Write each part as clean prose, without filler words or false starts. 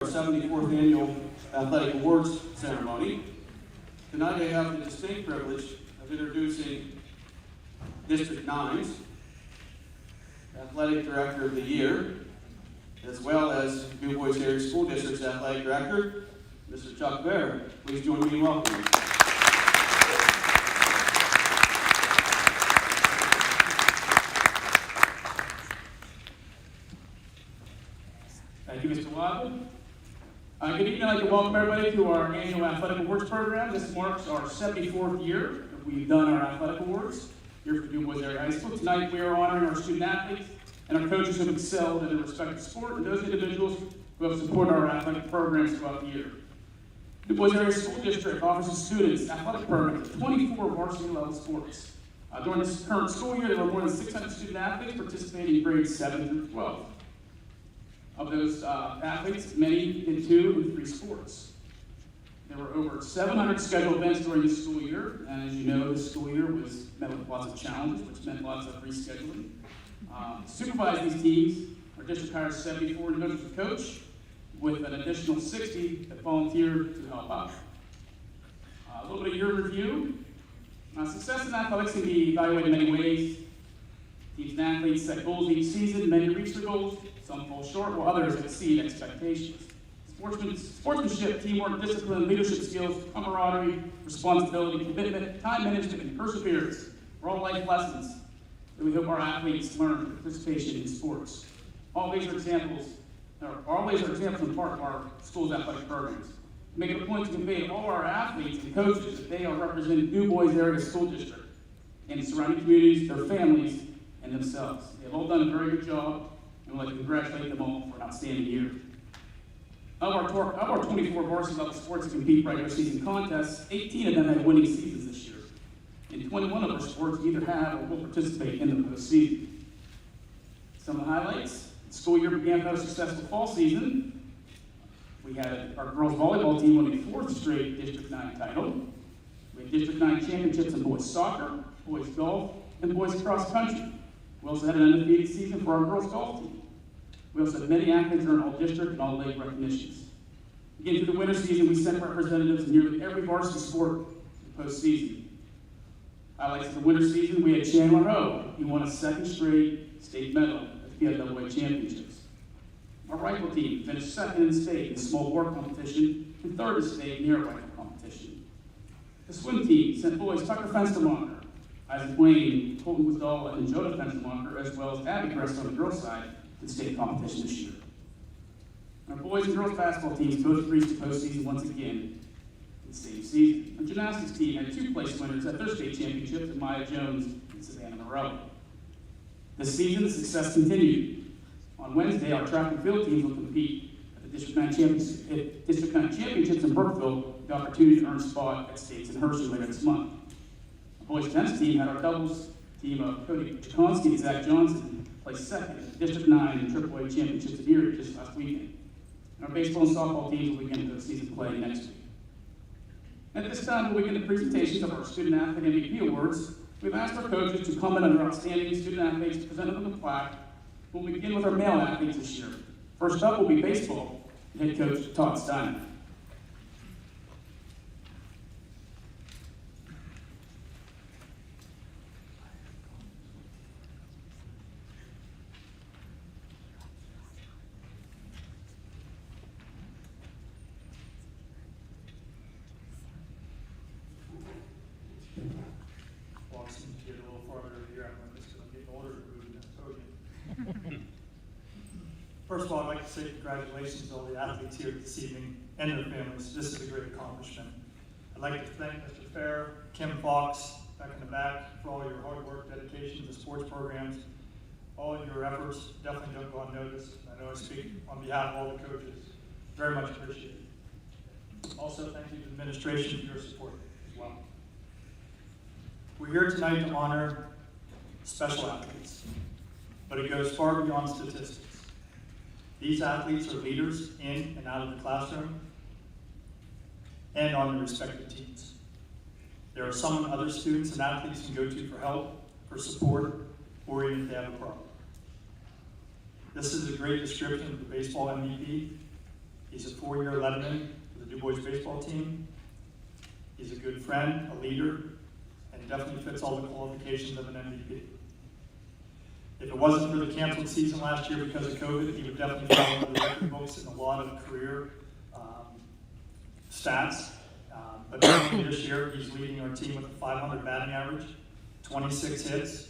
74th Annual Athletic Awards Ceremony. Tonight I have the distinct privilege of introducing District 9's Athletic Director of the Year, as well as DuBois Area School District's Athletic Director, Mr. Chuck Bear. Please join me in welcoming. Thank you, Mr. Waddle. Good evening. I'd like to welcome everybody to our annual Athletic Awards program. This marks our 74th year that we've done our Athletic Awards here for DuBois Area High School. Tonight we are honoring our student athletes and our coaches who have excelled in their respective sport and those individuals who have supported our athletic programs throughout the year. DuBois Area School District offers its students athletic programs at 24 varsity level sports. During this current school year, there were more than 600 student athletes participating in grades 7 through 12. Of those athletes, many did 2 and 3 sports. There were over 700 scheduled events during the school year, and as you know, this school year was met with lots of challenges, which meant lots of rescheduling. To supervise these teams, our district hires 74 individuals to coach, with an additional 60 that volunteered to help out. A little bit of year review. Success in athletics can be evaluated in many ways. Teams and athletes set goals each season, many reach their goals, some fall short, while others exceed expectations. Sportsmanship, teamwork, discipline, leadership skills, camaraderie, responsibility, commitment, time management, and perseverance are all life lessons that we hope our athletes learn through participation in sports. All these are examples and part of our school's athletic programs. We make it a point to convey to all our athletes and coaches that they are representing DuBois Area School District and surrounding communities, their families, and themselves. They have all done a very good job, and we'd like to congratulate them all for an outstanding year. Of our 24 varsity level sports that compete for regular season contests, 18 of them had winning seasons this year. And 21 of our sports either have or will participate in the postseason. Some of the highlights: the school year began with a successful fall season. We had our girls volleyball team winning 4th straight District 9 title. We had District 9 championships in boys soccer, boys golf, and boys cross country. We also had an undefeated season for our girls golf team. We also had many athletes earn all district and all league recognitions. Again, through the winter season, we sent representatives in nearly every varsity sport in the postseason. Highlights of the winter season, we had Chandler Ho. He won a 2nd straight state medal at the PFAA championships. Our rifle team finished 2nd in state in the small bore competition and 3rd in state in the air rifle competition. The swim team sent boys Tucker Fenstermacher, Isaac Wayne, Colton Wisdall, and Jonah Fenstermacher, as well as Abby Gress on the girls' side, to the state competition this year. Our boys and girls basketball teams both reached the postseason once again in the same season. Our gymnastics team had 2 place winners at their state championships, and Maya Jones and Savannah Moreau. This season, the success continued. On Wednesday, our track and field teams will compete at the District 9 Championships in Brookville, with the opportunity to earn a spot at states in Hershey later this month. Our boys tennis team had our doubles team of Cody Chakonsky and Zach Johnson placed 2nd at the District 9 and AAA Championships in Erie just last weekend. And our baseball and softball teams will begin the season play next week. At this time, we'll begin the presentations of our Student Athlete MVP Awards. We've asked our coaches to comment on our outstanding student athletes presented with a plaque. We'll begin with our male athletes this year. First up will be baseball, and head coach Todd Steiner. First of all, I'd like to say congratulations to all the athletes here this evening and their families. This is a great accomplishment. I'd like to thank Mr. Fair, Kim Fox, back in the back, for all your hard work, dedication to sports programs. All of your efforts definitely don't go unnoticed. I know I speak on behalf of all the coaches. Very much appreciated. Also, thank you to the administration for your support as well. We're here tonight to honor special athletes, but it goes far beyond statistics. These athletes are leaders in and out of the classroom and on their respective teams. There are someone other students and athletes can go to for help, for support, or even if they have a problem. This is a great description of the baseball MVP. He's a 4-year letterman for the DuBois baseball team. He's a good friend, a leader, and definitely fits all the qualifications of an MVP. If it wasn't for the canceled season last year because of COVID, he would definitely be on the record books in a lot of career stats. But definitely this year, he's leading our team with a 500 batting average, 26 hits,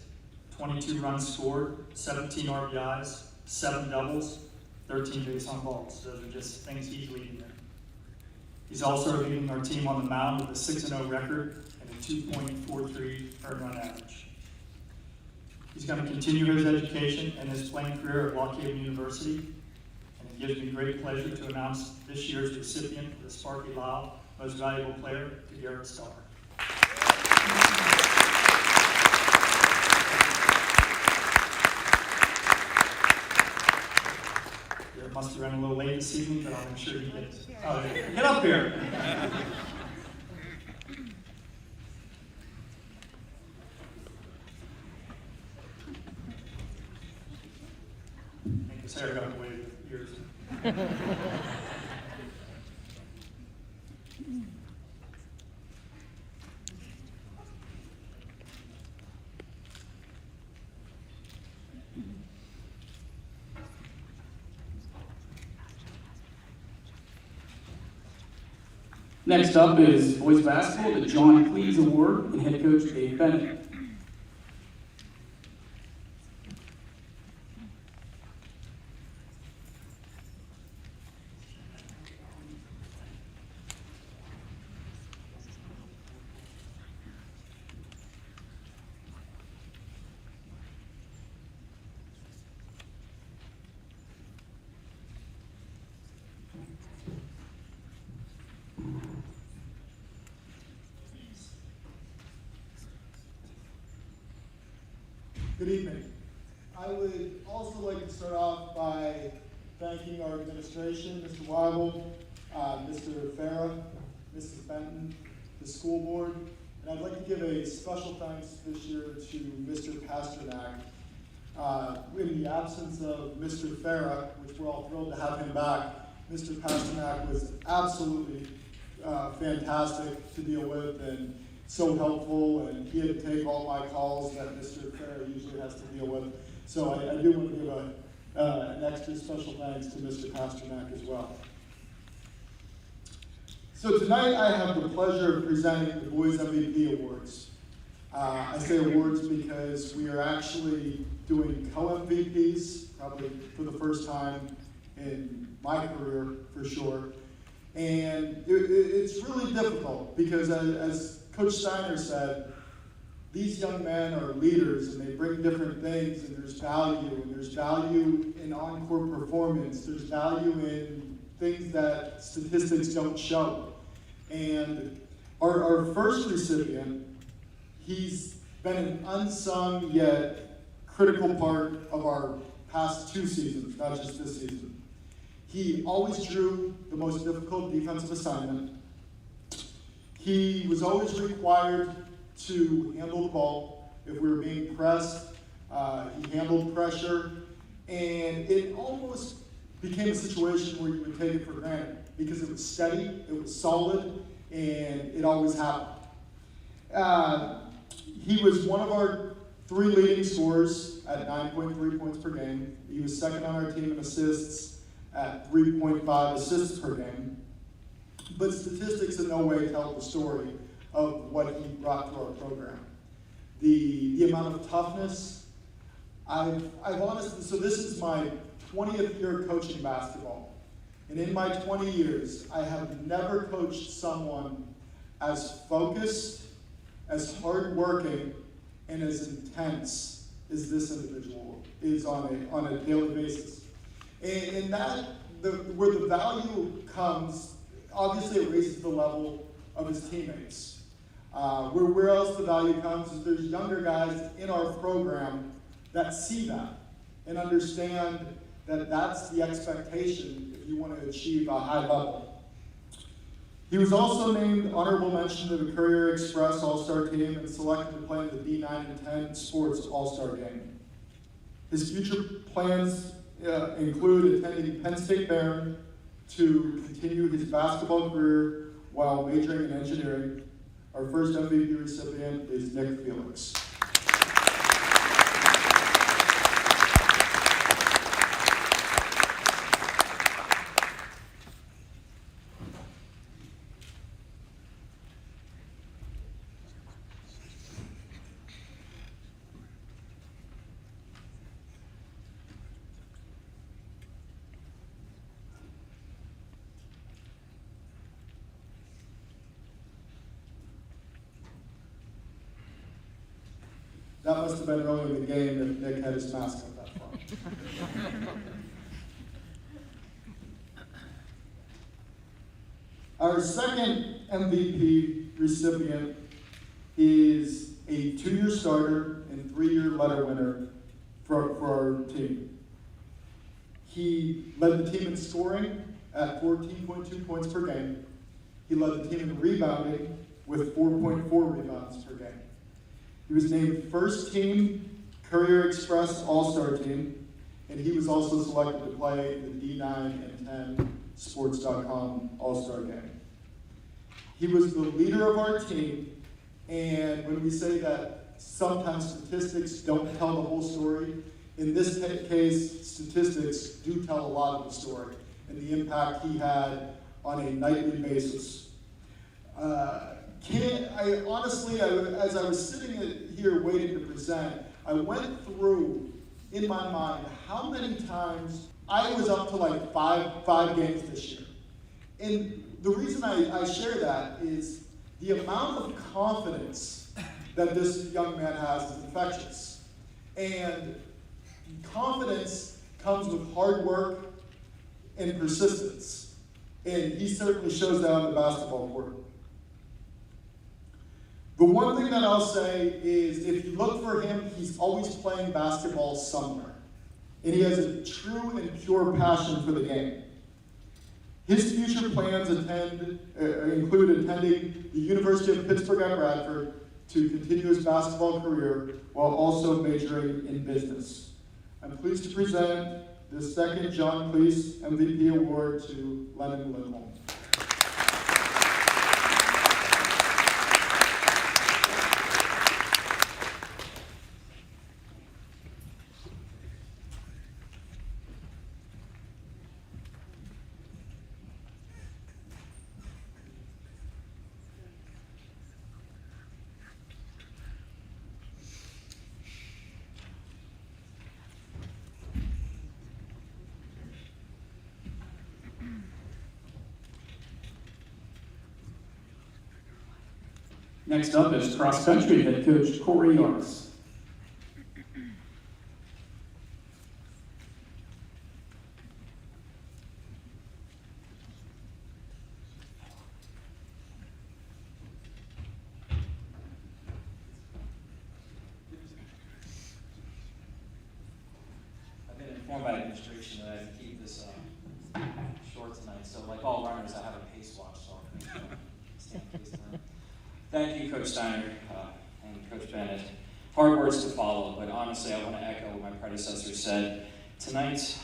22 runs scored, 17 RBIs, 7 doubles, 13 base on balls. Those are just things he's leading in. He's also leading our team on the mound with a 6-0 record and a 2.43 earned run average. He's going to continue his education and his playing career at Lockhaven University, and it gives me great pleasure to announce this year's recipient of the Sparky Lau Most Valuable Player to Garrett Starr. Garrett must have run a little late this evening, but I'll make sure he gets. Oh, get up here. I think his hair got away with years. Next up is boys basketball, the John Cleese Award, and head coach Dave Bennett. Good evening. I would also like to start off by thanking our administration, Mr. Weibel, Mr. Farah, Mrs. Benton, the school board, and I'd like to give a special thanks this year to Mr. Pasternak. In the absence of Mr. Farah, which we're all thrilled to have him back, Mr. Pasternak was absolutely fantastic to deal with and so helpful, and he had to take all my calls that Mr. Farah usually has to deal with. So I do want to give an extra special thanks to Mr. Pasternak as well. So tonight I have the pleasure of presenting the Boys MVP Awards. I say awards because we are actually doing co-MVPs, probably for the first time in my career for sure. And it's really difficult because as Coach Steiner said, these young men are leaders and they bring different things, and there's value in encore performance, there's value in things that statistics don't show. And our first recipient, he's been an unsung yet critical part of our past 2 seasons, not just this season. He always drew the most difficult defensive assignment. He was always required to handle the ball if we were being pressed. He handled pressure, and it almost became a situation where you would take it for granted because it was steady, it was solid, and it always happened. He was one of our 3 leading scorers at 9.3 points per game. He was second on our team in assists at 3.5 assists per game. But statistics in no way tell the story of what he brought to our program. The amount of toughness, I've honestly, so this is my 20th year coaching basketball. And in my 20 years, I have never coached someone as focused, as hardworking, and as intense as this individual is on a daily basis. And that, where the value comes, obviously it raises the level of his teammates. Where else the value comes is there's younger guys in our program that see that and understand that that's the expectation if you want to achieve a high level. He was also named honorable mention to the Courier Express All-Star Team and selected to play in the D9 and 10 Sports All-Star Game. His future plans include attending Penn State Barron, to continue his basketball career while majoring in engineering. Our first MVP recipient is Nick Felix. That must have been early in the game if Nick had his mask up that far. Our second MVP recipient is a 2-year starter and 3-year letter winner for our team. He led the team in scoring at 14.2 points per game. He led the team in rebounding with 4.4 rebounds per game. He was named first team Courier Express All-Star team, and he was also selected to play the D9 and 10 Sports.com All-Star game. He was the leader of our team, and when we say that sometimes statistics don't tell the whole story, in this case, statistics do tell a lot of the story and the impact he had on a nightly basis. As I was sitting here waiting to present, I went through in my mind how many times I was up to like five games this year. And the reason I share that is the amount of confidence that this young man has is infectious. And confidence comes with hard work and persistence. And he certainly shows that on the basketball court. The one thing that I'll say is if you look for him, he's always playing basketball somewhere. And he has a true and pure passion for the game. His future plans include attending the University of Pittsburgh at Bradford to continue his basketball career while also majoring in business. I'm pleased to present the second John Cleese MVP Award to Lennon Lindholm. Next up is cross country head coach Corey Yards. I've been informed by administration that I have to keep this short tonight, so like all runners, I have a pace watch, so I'll make sure I stay on pace tonight. Thank you, Coach Steiner and Coach Bennett. Hard words to follow, but honestly, I want to echo what my predecessor said. Tonight's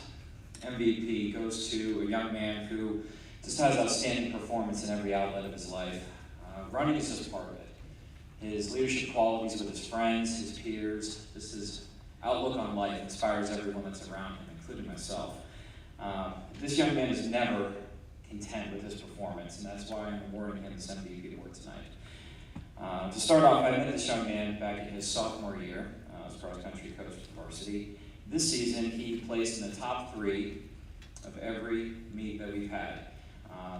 MVP goes to a young man who just has outstanding performance in every outlet of his life. Running is just part of it. His leadership qualities with his friends, his peers, just his outlook on life inspires everyone that's around him, including myself. This young man is never content with his performance, and that's why I'm awarding him this MVP award tonight. To start off, I met this young man back in his sophomore year as cross-country coach at the varsity. This season, he placed in the top 3 of every meet that we've had.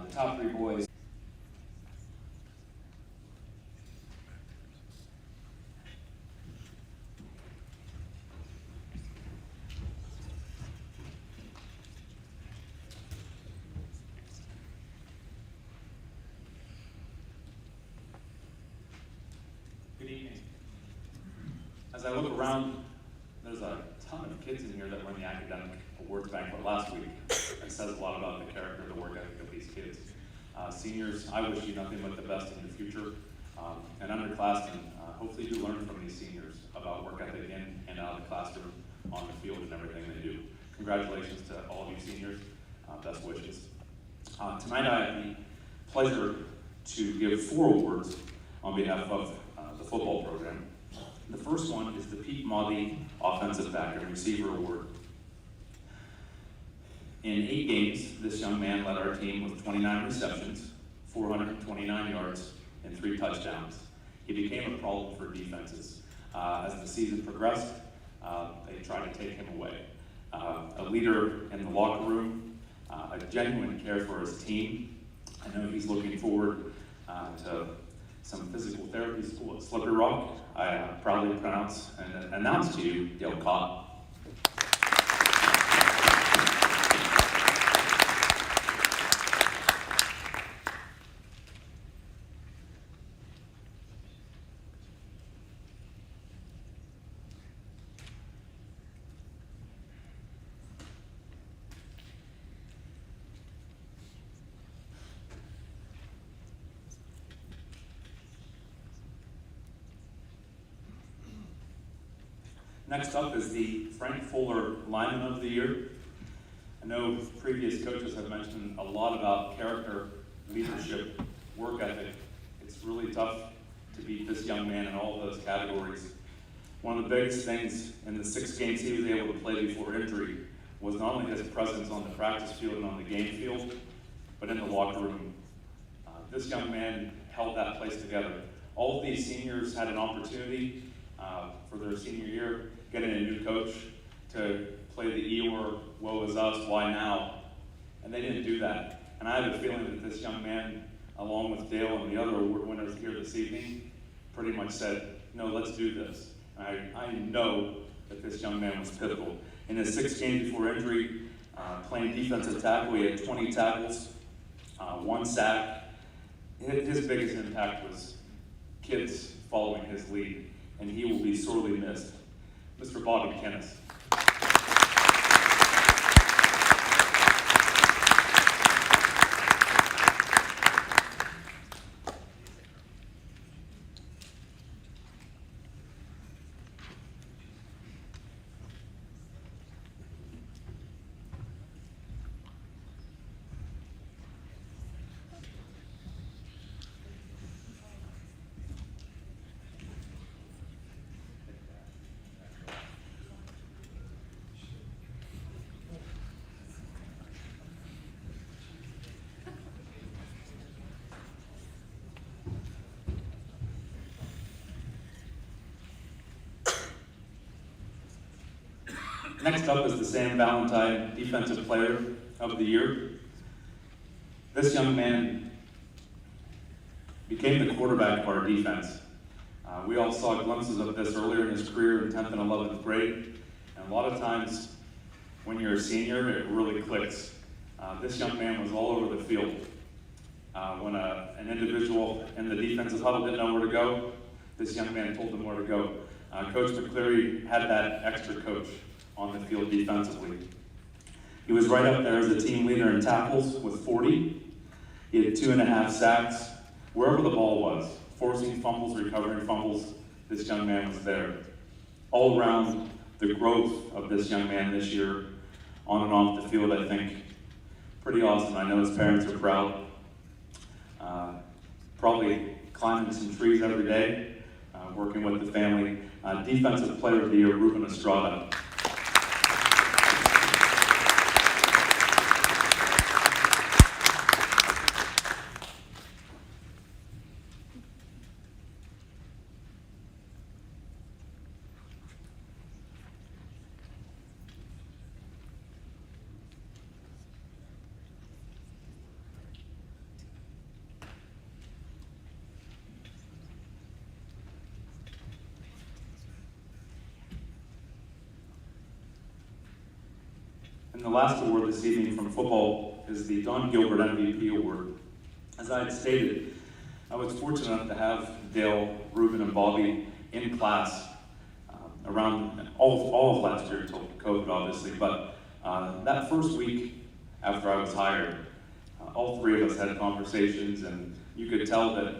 The top 3 boys. Good evening. As I look around, there's a ton of kids in here that were in the academic awards banquet last week. It says a lot about the character and the work ethic of these kids. Seniors, I wish you nothing but the best in your future. And underclassmen, hopefully you learn from these seniors about work ethic in and out of the classroom, on the field, and everything they do. Congratulations to all of you seniors. Best wishes. Tonight I have the pleasure to give 4 awards on behalf of the football program. The first one is the Pete Maudie Offensive Back and Receiver Award. In 8 games, this young man led our team with 29 receptions, 429 yards, and 3 touchdowns. He became a problem for defenses. As the season progressed, they tried to take him away. A leader in the locker room, a genuine care for his team. I know he's looking forward to some physical therapy school at Slippery Rock. I proudly pronounce and announce to you, Dale Cott. Next up is the Frank Fuller Lineman of the Year. I know previous coaches have mentioned a lot about character, leadership, work ethic. It's really tough to beat this young man in all of those categories. One of the biggest things in the 6 games he was able to play before injury was not only his presence on the practice field and on the game field, but in the locker room. This young man held that place together. All of these seniors had an opportunity for their senior year, getting a new coach to play the Eeyore, woe is us, why now? And they didn't do that. And I have a feeling that this young man, along with Dale and the other award winners here this evening, pretty much said, no, let's do this. I know that this young man was pivotal. In his 6 games before injury, playing defensive tackle, he had 20 tackles, 1 sack. His biggest impact was kids following his lead, and he will be sorely missed. Mr. Bobby Kennis. Next up is the Sam Valentine Defensive Player of the Year. This young man became the quarterback of our defense. We all saw glimpses of this earlier in his career in 10th and 11th grade. And a lot of times when you're a senior, it really clicks. This young man was all over the field. When an individual in the defensive huddle didn't know where to go, this young man told them where to go. Coach McCleary had that extra coach on the field defensively. He was right up there as a team leader in tackles with 40. He had 2.5 sacks. Wherever the ball was, forcing fumbles, recovering fumbles, this young man was there. All around, the growth of this young man this year, on and off the field, I think, pretty awesome. I know his parents are proud. Probably climbing some trees every day, working with the family. Defensive Player of the Year, Ruben Estrada. And the last award this evening from football is the Don Gilbert MVP Award. As I had stated, I was fortunate enough to have Dale, Ruben, and Bobby in class around all of last year until COVID, obviously. But that first week after I was hired, all 3 of us had conversations, and you could tell that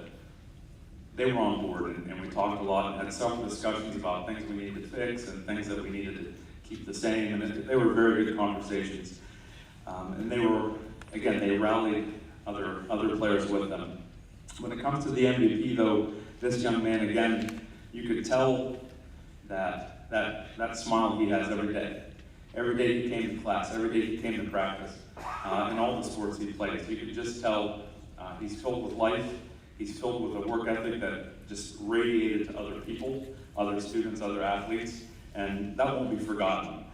they were on board, and we talked a lot and had several discussions about things we needed to fix and things that we needed to keep the same, and they were very good conversations. And they were again, they rallied other players with them. When it comes to the MVP, though, this young man, again, you could tell that smile he has every day. Every day he came to class, every day he came to practice, in all the sports he plays. You could just tell he's filled with life, he's filled with a work ethic that just radiated to other people, other students, other athletes, and that won't be forgotten.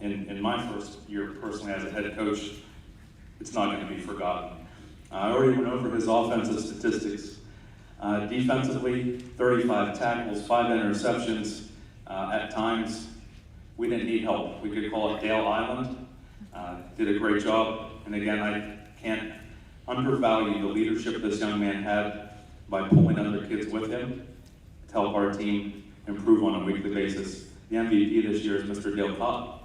In my first year personally as a head coach, it's not going to be forgotten. I already went over his offensive statistics. Defensively, 35 tackles, 5 interceptions. At times, we didn't need help. We could call it Dale Island. Did a great job. And again, I can't undervalue the leadership this young man had by pulling other kids with him to help our team improve on a weekly basis. The MVP this year is Mr. Dale Cobb.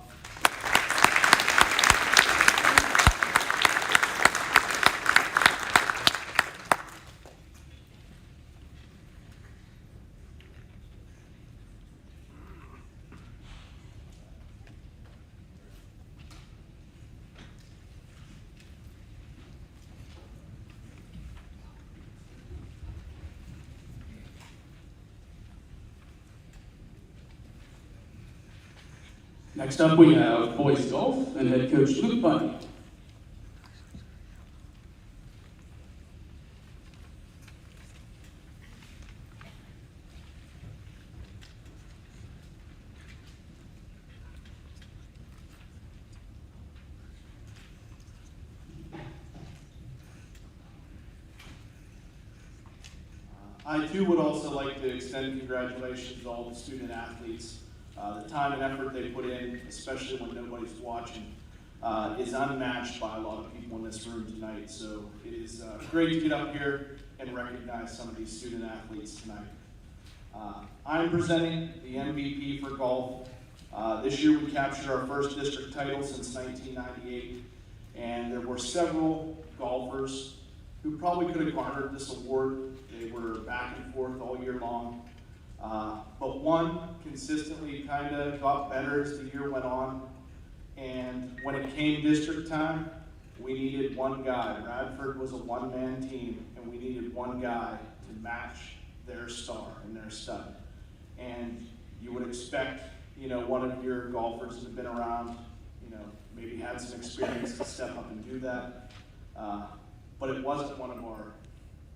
Next up, we have boys golf and head coach Luke Bunny. I too would also like to extend congratulations to all the student athletes. The time and effort they put in, especially when nobody's watching, is unmatched by a lot of people in this room tonight. So it is great to get up here and recognize some of these student athletes tonight. I'm presenting the MVP for golf. This year we captured our first district title since 1998, and there were several golfers who probably could have garnered this award. They were back and forth all year long. But one consistently kind of got better as the year went on. And when it came district time, we needed one guy. Bradford was a one-man team, and we needed one guy to match their star and their stud. And you would expect, one of your golfers that have been around, maybe had some experience to step up and do that. But it wasn't one of our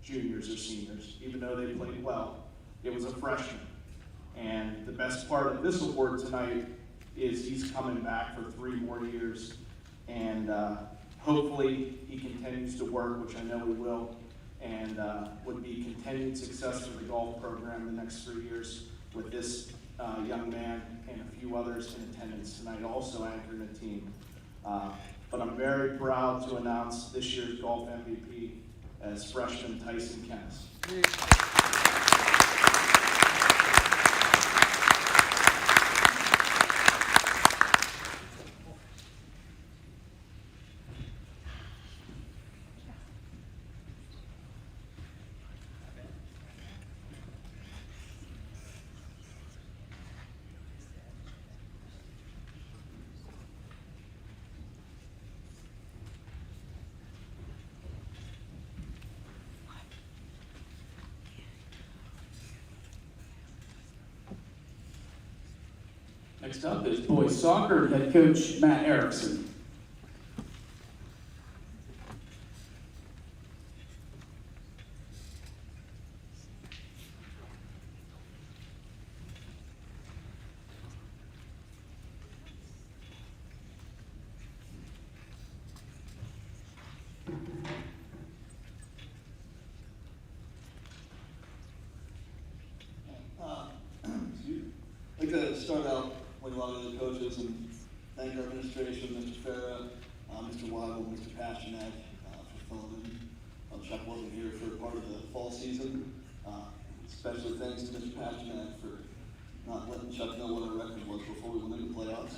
juniors or seniors, even though they played well. It was a freshman. And the best part of this award tonight is he's coming back for 3 more years. And hopefully he continues to work, which I know he will, and would be continued success for the golf program the next 3 years with this young man and a few others in attendance tonight, also anchoring the team. But I'm very proud to announce this year's golf MVP as freshman Tyson Kennis. Next up is boys soccer head coach Matt Erickson. I'd like to start out like a lot of the coaches and thank our administration, Mr. Farah, Mr. Weigel, Mr. Pasternak for filling in. Chuck wasn't here for part of the fall season. Especially thanks to Mr. Pasternak for not letting Chuck know what our record was before we went into playoffs.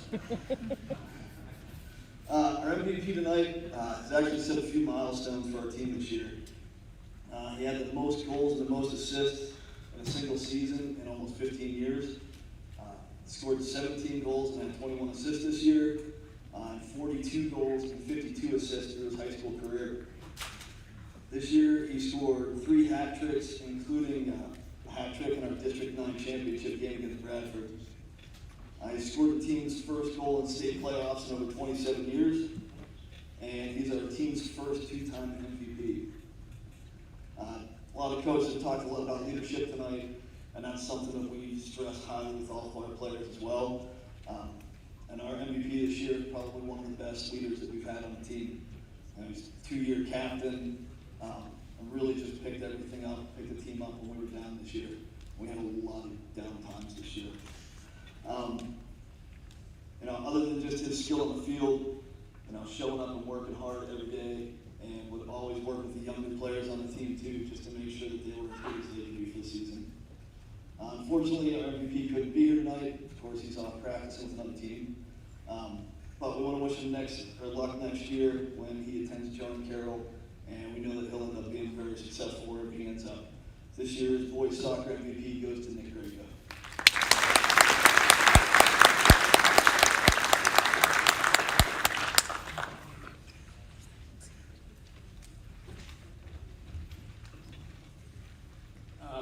Our MVP tonight has actually set a few milestones for our team this year. He had the most goals and the most assists in a single season in almost 15 years. Scored 17 goals and had 21 assists this year. and 42 goals and 52 assists through his high school career. This year, he scored 3 hat tricks, including a hat trick in our District 9 championship game against Bradford. He scored the team's first goal in state playoffs in over 27 years, and he's our team's first 2-time MVP. A lot of coaches have talked a lot about leadership tonight, and that's something that we stress highly with all of our players as well. And our MVP this year is probably one of the best leaders that we've had on the team. He's a 2-year captain, and really just picked everything up, picked the team up when we were down this year. We had a lot of down times this year. Other than just his skill on the field, showing up and working hard every day, and would always work with the younger players on the team too, just to make sure that they were as good as they could be for the season. Unfortunately, our MVP couldn't be here tonight. Of course, he's off practicing with another team. But we want to wish him luck next year when he attends John Carroll, and we know that he'll end up being very successful wherever he ends up. This year's boys soccer MVP goes to Nick Grego.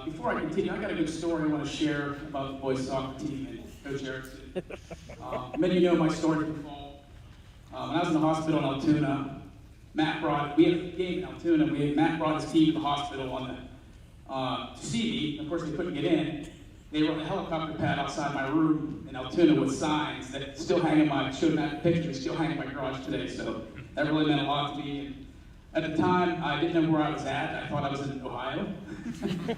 Before I continue, I got a good story I want to share about the boys soccer team and Coach Erickson. Many of you know my story from fall. When I was in the hospital in Altoona, we had a game in Altoona. Matt brought his team to the hospital to see me. Of course, they couldn't get in. They were on a helicopter pad outside my room in Altoona with signs that still hang in my, showed Matt pictures, still hang in my garage today. So that really meant a lot to me. And at the time, I didn't know where I was at. I thought I was in Ohio.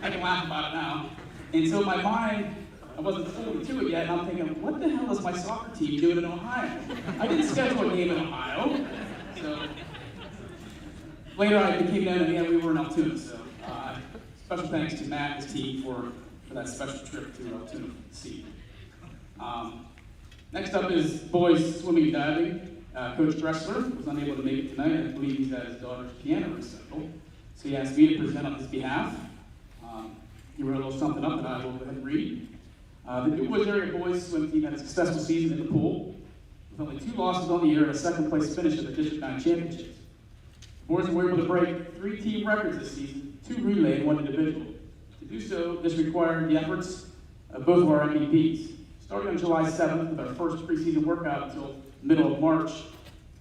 I can laugh about it now. And so my mind, I wasn't fully to it yet, and I'm thinking, what the hell is my soccer team doing in Ohio? I didn't schedule a game in Ohio. So later I became known, and yeah, we were in Altoona. So special thanks to Matt and his team for that special trip to Altoona to see. Next up is boys swimming and diving. Coach Dressler was unable to make it tonight. I believe he's at his daughter's piano recital. So he asked me to present on his behalf. He wrote a little something up that I will go ahead and read. The DuBois area boys swim team had a successful season in the pool, with only 2 losses on the year and a 2nd place finish at the District 9 championships. The boys were able to break 3 team records this season, 2 relay and 1 individual. To do so, this required the efforts of both of our MVPs. Starting on July 7th with our first preseason workout until middle of March,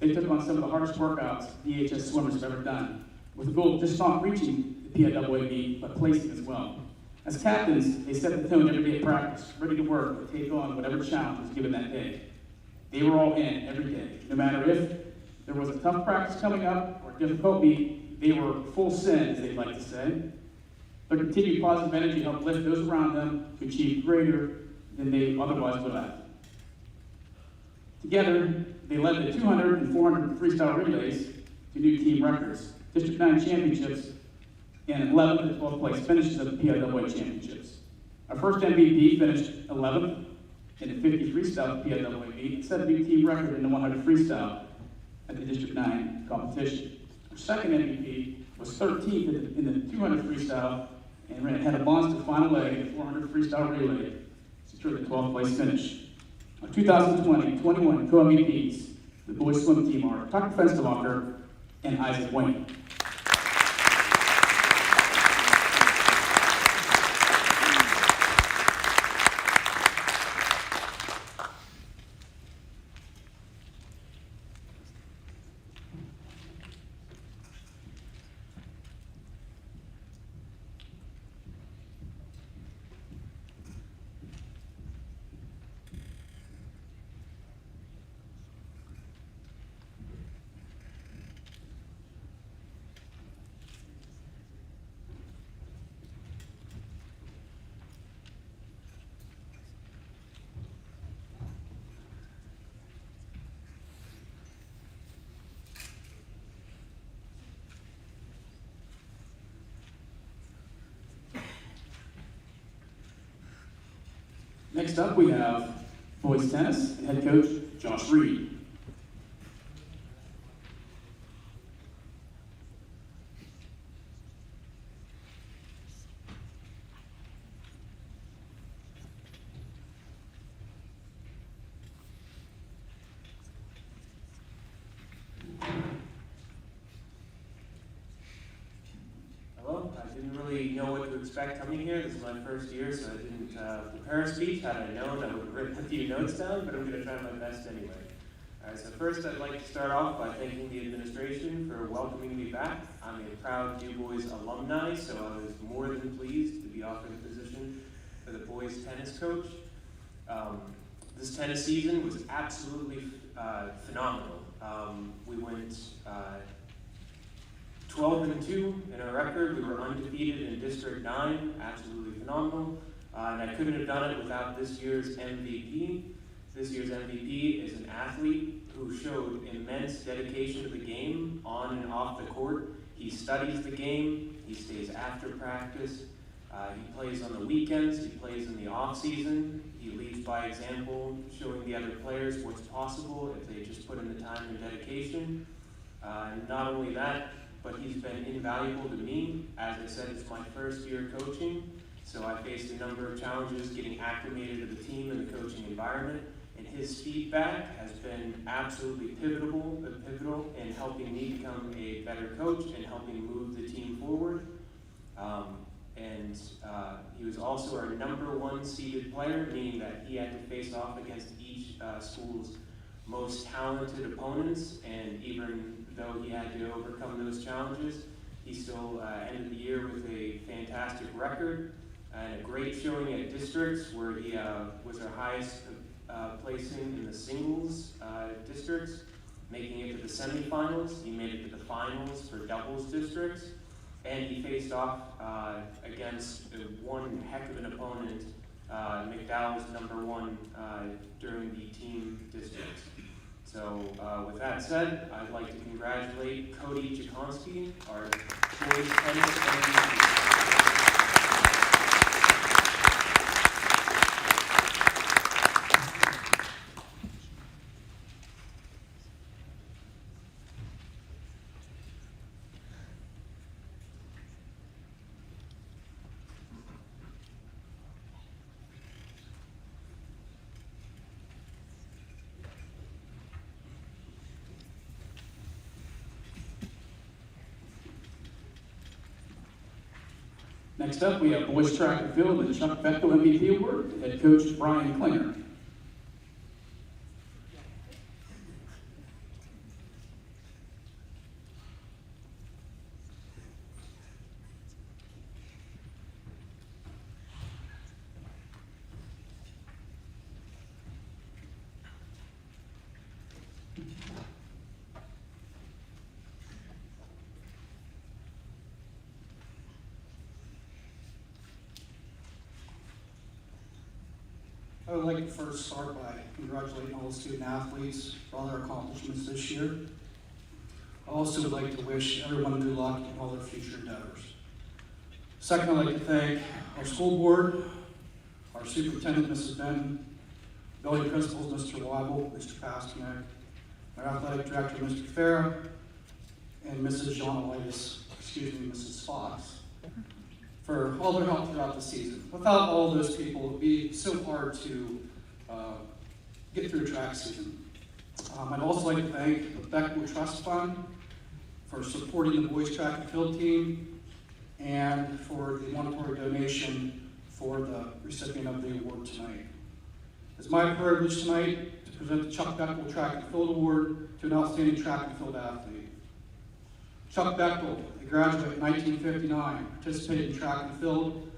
they took on some of the hardest workouts DHS swimmers have ever done, with the goal of just not reaching the PIAA meet, but placing as well. As captains, they set the tone every day at practice, ready to work to take on whatever challenge was given that day. They were all in every day. No matter if there was a tough practice coming up or a difficult meet, they were full send, as they like to say. Their continued positive energy helped lift those around them to achieve greater than they otherwise would have. Together, they led the 200 and 400 freestyle relays to new team records, District 9 championships, and 11th and 12th place finishes at the PIAA championships. Our first MVP finished 11th in the 50 freestyle PIAA meet and set a new team record in the 100 freestyle at the District 9 competition. Our second MVP was 13th in the 200 freestyle and had a monster final leg in the 400 freestyle relay, secured the 12th place finish. Our 2020-21 co-MVPs, the boys swim team, are Tucker Fensterlocker and Isaac Wayne. Next up, we have boys tennis and head coach Josh Reed. didn't really know what to expect coming here. This is my first year, so I didn't prepare a speech. Had I known, I would have written a few notes down, but I'm going to try my best anyway. All right, so first I'd like to start off by thanking the administration for welcoming me back. I'm a proud DuBois alumni, so I was more than pleased to be offered the position for the boys tennis coach. This tennis season was absolutely phenomenal. We went 12-2 in our record. We were undefeated in District 9, absolutely phenomenal. And I couldn't have done it without this year's MVP. This year's MVP is an athlete who showed immense dedication to the game on and off the court. He studies the game, he stays after practice, he plays on the weekends, he plays in the off season, he leads by example, showing the other players what's possible if they just put in the time and dedication. And not only that, but he's been invaluable to me. As I said, it's my first year coaching, so I faced a number of challenges getting acclimated to the team and the coaching environment. And his feedback has been absolutely pivotal in helping me become a better coach and helping move the team forward. He was also our #1 seeded player, meaning that he had to face off against each school's most talented opponents, and even though he had to overcome those challenges, he still ended the year with a fantastic record and a great showing at districts where he was our highest placing in the singles districts, making it to the semifinals. He made it to the finals for doubles districts, and he faced off against one heck of an opponent, McDowell's #1 during the team districts. So with that said, I'd like to congratulate Cody Jakonski, our boys tennis MVP. Next up, we have boys track and field and Chuck Bechtel MVP Award, head coach Brian Klinger. I would like to first start by congratulating all the student athletes for all their accomplishments this year. I also would like to wish everyone good luck in all their future endeavors. Second, I'd like to thank our school board, our superintendent, Mrs. Benton, building principals, Mr. Weibel, Mr. Pasternak, our athletic director, Mr. Farah, and Mrs. Mrs. Fox, for all their help throughout the season. Without all those people, it would be so hard to get through a track season. I'd also like to thank the Bechtel Trust Fund for supporting the boys track and field team and for the monetary donation for the recipient of the award tonight. It's my privilege tonight to present the Chuck Bechtel Track and Field Award to an outstanding track and field athlete. Chuck Bechtel, a graduate in 1959, participated in track and field,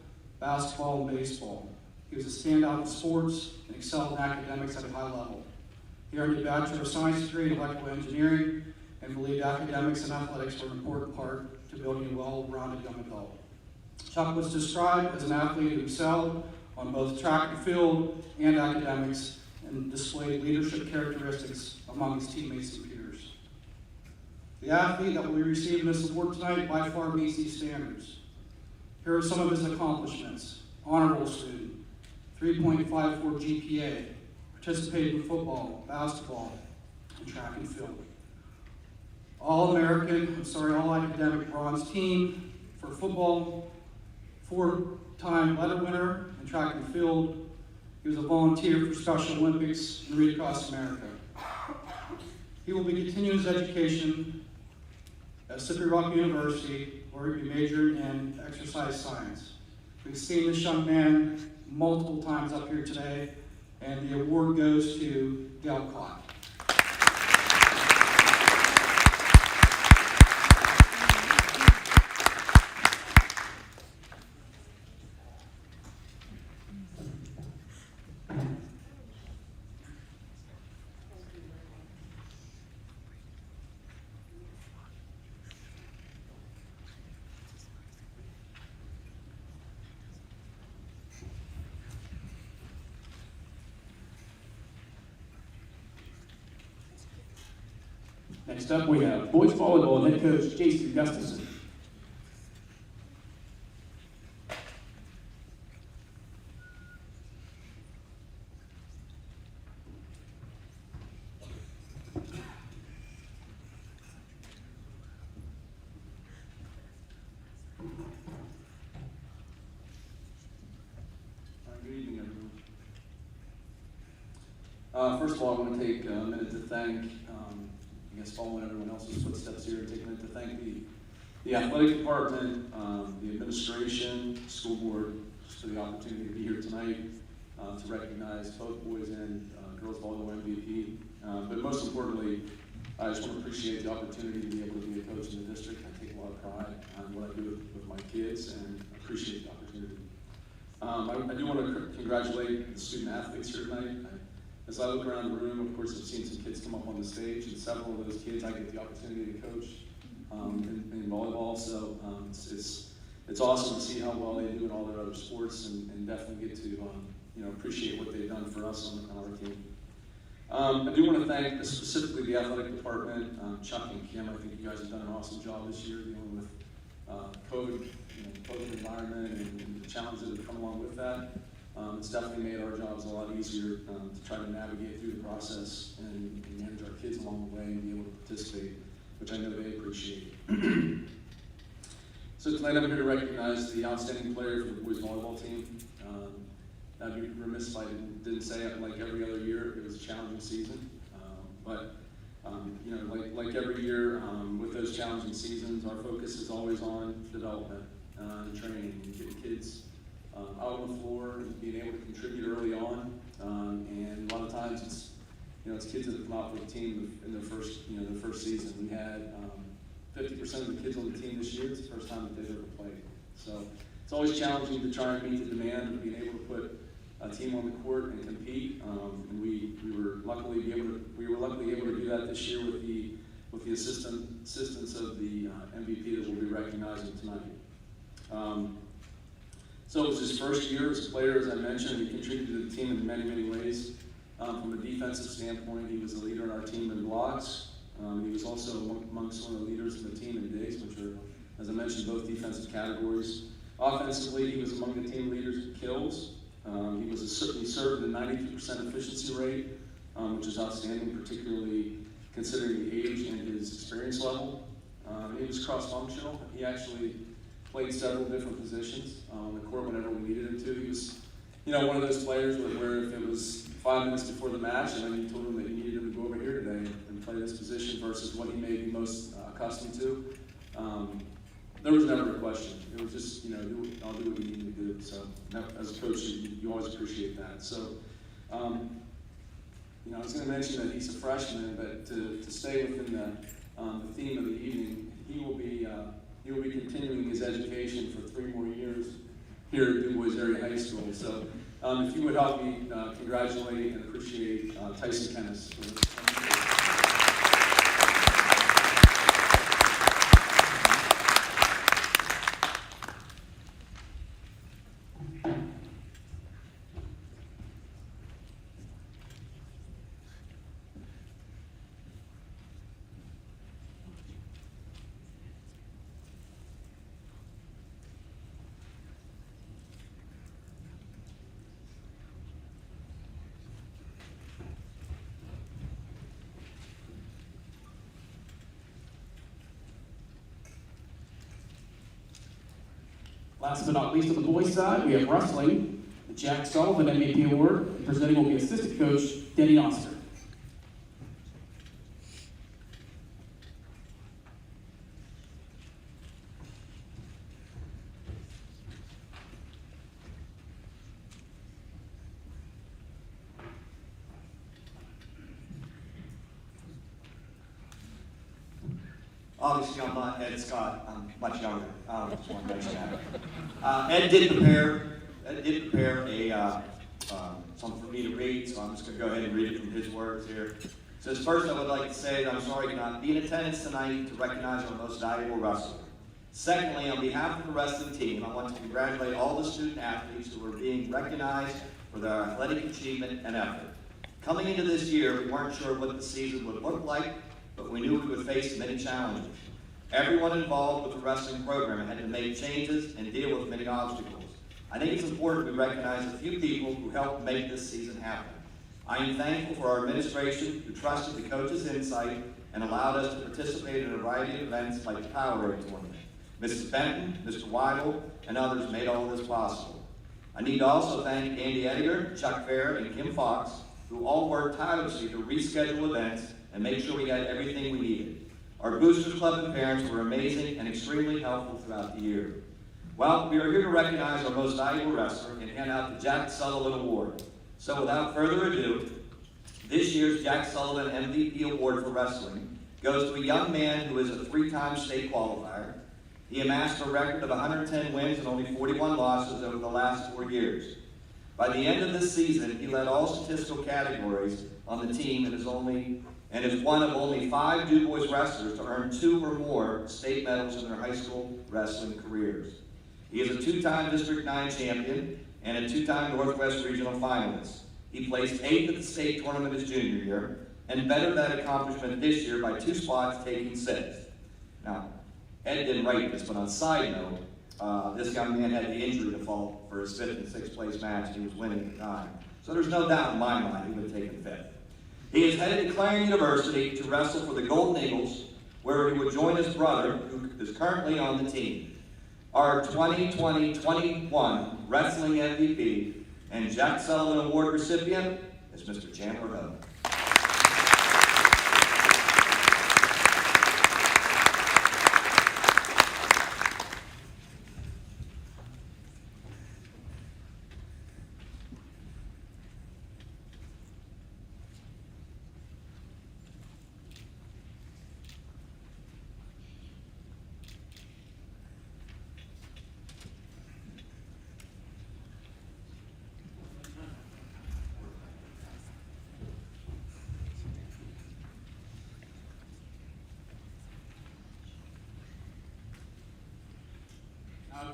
basketball, and baseball. He was a standout in sports and excelled in academics at a high level. He earned a Bachelor of Science degree in electrical engineering and believed academics and athletics were an important part to building a well-rounded young adult. Chuck was described as an athlete who excelled on both track and field and academics and displayed leadership characteristics among his teammates and peers. The athlete that will be receiving this award tonight by far meets these standards. Here are some of his accomplishments. Honorable student, 3.54 GPA, participated in football, basketball, and track and field. All academic bronze team for football, 4-time letter winner in track and field. He was a volunteer for Special Olympics and Read Across America. He will be continuing his education at Slippery Rock University, where he'll be majoring in exercise science. We've seen this young man multiple times up here today, and the award goes to Dale Cott. Next up, we have boys volleyball head coach Jason Gustafson. Good evening, everyone. First of all, I want to take a minute to thank, I guess following everyone else's footsteps here, take a minute to thank the athletic department, the administration, school board, just for the opportunity to be here tonight to recognize both boys and girls volleyball MVP. But most importantly, I just want to appreciate the opportunity to be able to be a coach in the district. I take a lot of pride on what I do with my kids and appreciate the opportunity. I do want to congratulate the student athletes here tonight. As I look around the room, of course, I've seen some kids come up on the stage, and several of those kids I get the opportunity to coach in volleyball. So it's awesome to see how well they do in all their other sports, and definitely get to appreciate what they've done for us on our team. I do want to thank specifically the athletic department, Chuck and Kim. I think you guys have done an awesome job this year dealing with COVID, COVID environment and the challenges that have come along with that. It's definitely made our jobs a lot easier to try to navigate through the process and manage our kids along the way and be able to participate, which I know they appreciate. So tonight I'm here to recognize the outstanding player for the boys volleyball team. I'd be remiss if I didn't say it. Like every other year, it was a challenging season. Like every year with those challenging seasons, our focus is always on development and training and getting kids out on the floor and being able to contribute early on. And a lot of times it's kids that have come out for the team in their first season. We had 50% of the kids on the team this year. It's the first time that they've ever played. So it's always challenging to try and meet the demand of being able to put a team on the court and compete. And we were luckily able to do that this year with the assistance of the MVP that we'll be recognizing tonight. So it was his first year as a player, as I mentioned. He contributed to the team in many, many ways. From a defensive standpoint, he was a leader in our team in blocks. He was also amongst one of the leaders in the team in digs, which are, as I mentioned, both defensive categories. Offensively, he was among the team leaders in kills. He served at a 92% efficiency rate, which is outstanding, particularly considering the age and his experience level. He was cross-functional. He actually played several different positions on the court whenever we needed him to. He was, one of those players where if it was 5 minutes before the match and then you told him that you needed him to go over here today and play this position versus what he may be most accustomed to, there was never a question. It was just, I'll do what you need to do. So as a coach, you always appreciate that. So, I was going to mention that he's a freshman, but to stay within the theme of the evening, he will be continuing his education for 3 more years here at DuBois Area High School. So if you would help me congratulate and appreciate Tyson Kennis. Last but not least, on the boys' side, we have wrestling, the Jack Sullivan MVP Award, and presenting will be assistant coach Denny Oster. Obviously, I'm not Ed Scott. I'm much younger. Just want to mention that. Ed did prepare something for me to read, so I'm just going to go ahead and read it from his words here. It says, first, I would like to say that I'm sorry I cannot be in attendance tonight to recognize our most valuable wrestler. Secondly, on behalf of the wrestling team, I want to congratulate all the student athletes who are being recognized for their athletic achievement and effort. Coming into this year, we weren't sure what the season would look like, but we knew we would face many challenges. Everyone involved with the wrestling program had to make changes and deal with many obstacles. I think it's important we recognize a few people who helped make this season happen. I am thankful for our administration who trusted the coaches' insight and allowed us to participate in a variety of events like the Powerade tournament. Mrs. Benton, Mr. Weidel, and others made all this possible. I need to also thank Andy Edgar, Chuck Fair, and Kim Fox, who all worked tirelessly to reschedule events and make sure we had everything we needed. Our Boosters Club and parents were amazing and extremely helpful throughout the year. Well, we are here to recognize our most valuable wrestler and hand out the Jack Sullivan Award. So without further ado, this year's Jack Sullivan MVP Award for Wrestling goes to a young man who is a 3-time state qualifier. He amassed a record of 110 wins and only 41 losses over the last 4 years. By the end of this season, he led all statistical categories on the team and is one of only 5 DuBois wrestlers to earn 2 or more state medals in their high school wrestling careers. He is a 2-time District 9 champion and a 2-time Northwest Regional finalist. He placed 8th at the state tournament his junior year and bettered that accomplishment this year by 2 spots, taking 6th. Now, Ed didn't write this, but on a side note, this young man had the injury to fall for his 5th and 6th place match. He was winning at the time. So there's no doubt in my mind he would have taken 5th. He is headed to Clarion University to wrestle for the Golden Eagles, where he would join his brother, who is currently on the team. Our 2020-21 Wrestling MVP and Jack Sullivan Award recipient is Mr. Chandler Ho.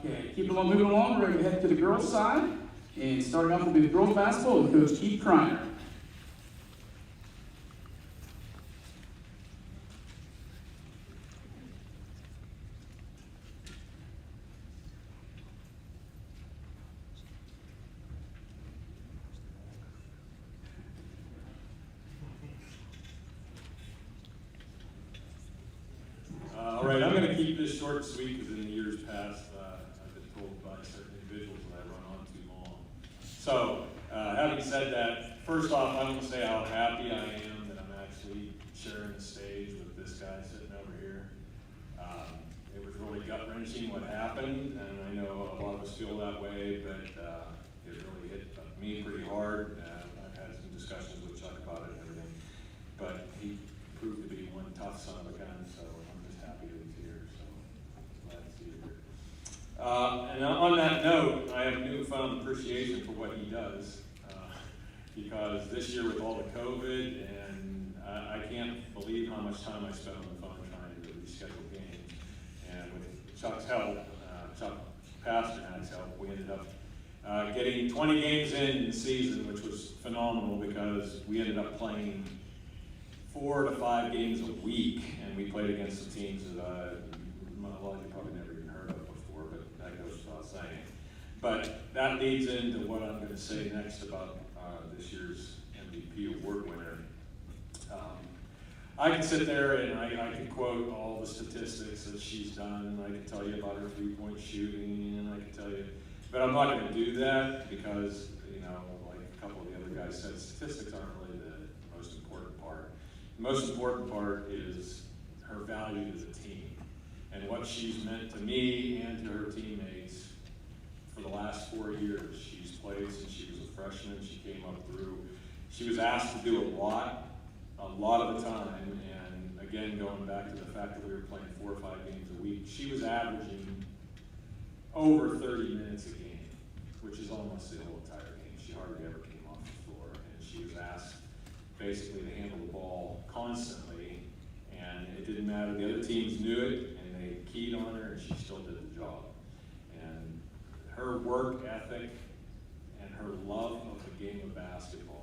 Okay, keep along, moving along. We're going to head to the girls' side. And starting off will be the girls' basketball with Coach Keith Kreiner. All right, I'm going to keep this short and sweet because in the years past, I've been told by certain individuals that I run on too long. So, having said that, first off, I want to say how happy I am that I'm actually sharing the stage with this guy sitting over here. It was really gut-wrenching what happened, and I know a lot of us feel that way, but it really hit me pretty hard. I've had some discussions with Chuck about it and everything, but he proved to be one tough son of a gun, so I'm just happy that he's here, so glad to see you here. And on that note, I have newfound appreciation for what he does, because this year with all the COVID, and I can't believe how much time I spent on the phone trying to reschedule games, and with Chuck's help, Chuck Pasternak's help, we ended up getting 20 games in the season, which was phenomenal because we ended up playing 4 to 5 games a week, and we played against the teams that a lot of you probably never even heard of before, but that goes without saying. But that leads into what I'm going to say next about this year's MVP award winner. I can sit there and I can quote all the statistics that she's done, and I can tell you about her three-point shooting, and I can tell you, but I'm not going to do that because, you know, like a couple of the other guys said, statistics aren't really the most important part. The most important part is her value to the team and what she's meant to me and to her teammates for the last 4 years. She's played since she was a freshman. She came up through. She was asked to do a lot of the time, and again, going back to the fact that we were playing 4 or 5 games a week, she was averaging over 30 minutes a game, which is almost the whole entire game. She hardly ever came off the floor, and she was asked basically to handle the ball constantly, and it didn't matter. The other teams knew it, and they keyed on her, and she still did the job. And her work ethic and her love of the game of basketball,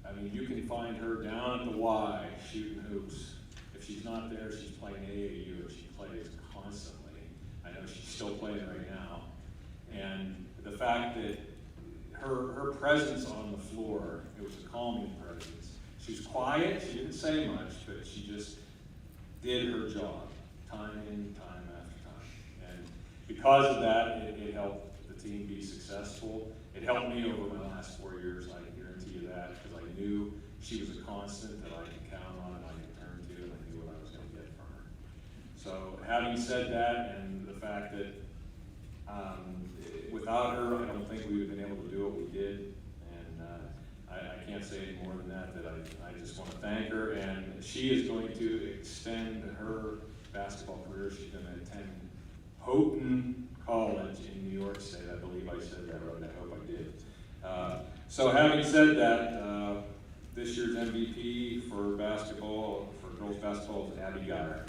I mean, you can find her down at the Y shooting hoops. If she's not there, she's playing AAU, and she plays constantly. I know she's still playing right now. And the fact that her presence on the floor, it was a calming presence. She was quiet, she didn't say much, but she just did her job, time in, time after time. And because of that, it helped the team be successful. It helped me over my last 4 years, I can guarantee you that, because I knew she was a constant that I could count on and I could turn to, and I knew what I was going to get from her. So having said that, and the fact that without her, I don't think we would have been able to do what we did. And I can't say any more than that, I just want to thank her. And she is going to extend her basketball career. She's going to attend Houghton College in New York State. I believe I said that right. I hope I did. So having said that, this year's MVP for basketball, for girls basketball, is Abby Geyer.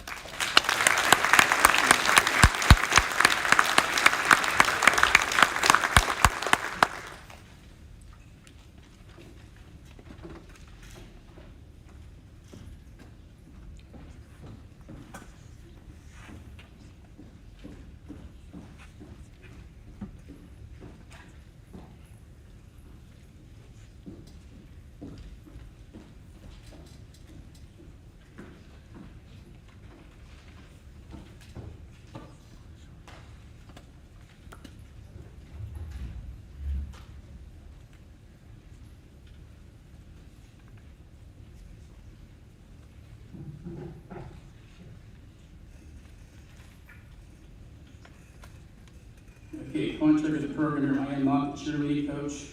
Okay, contrary to the program here, I am not the cheerleading coach.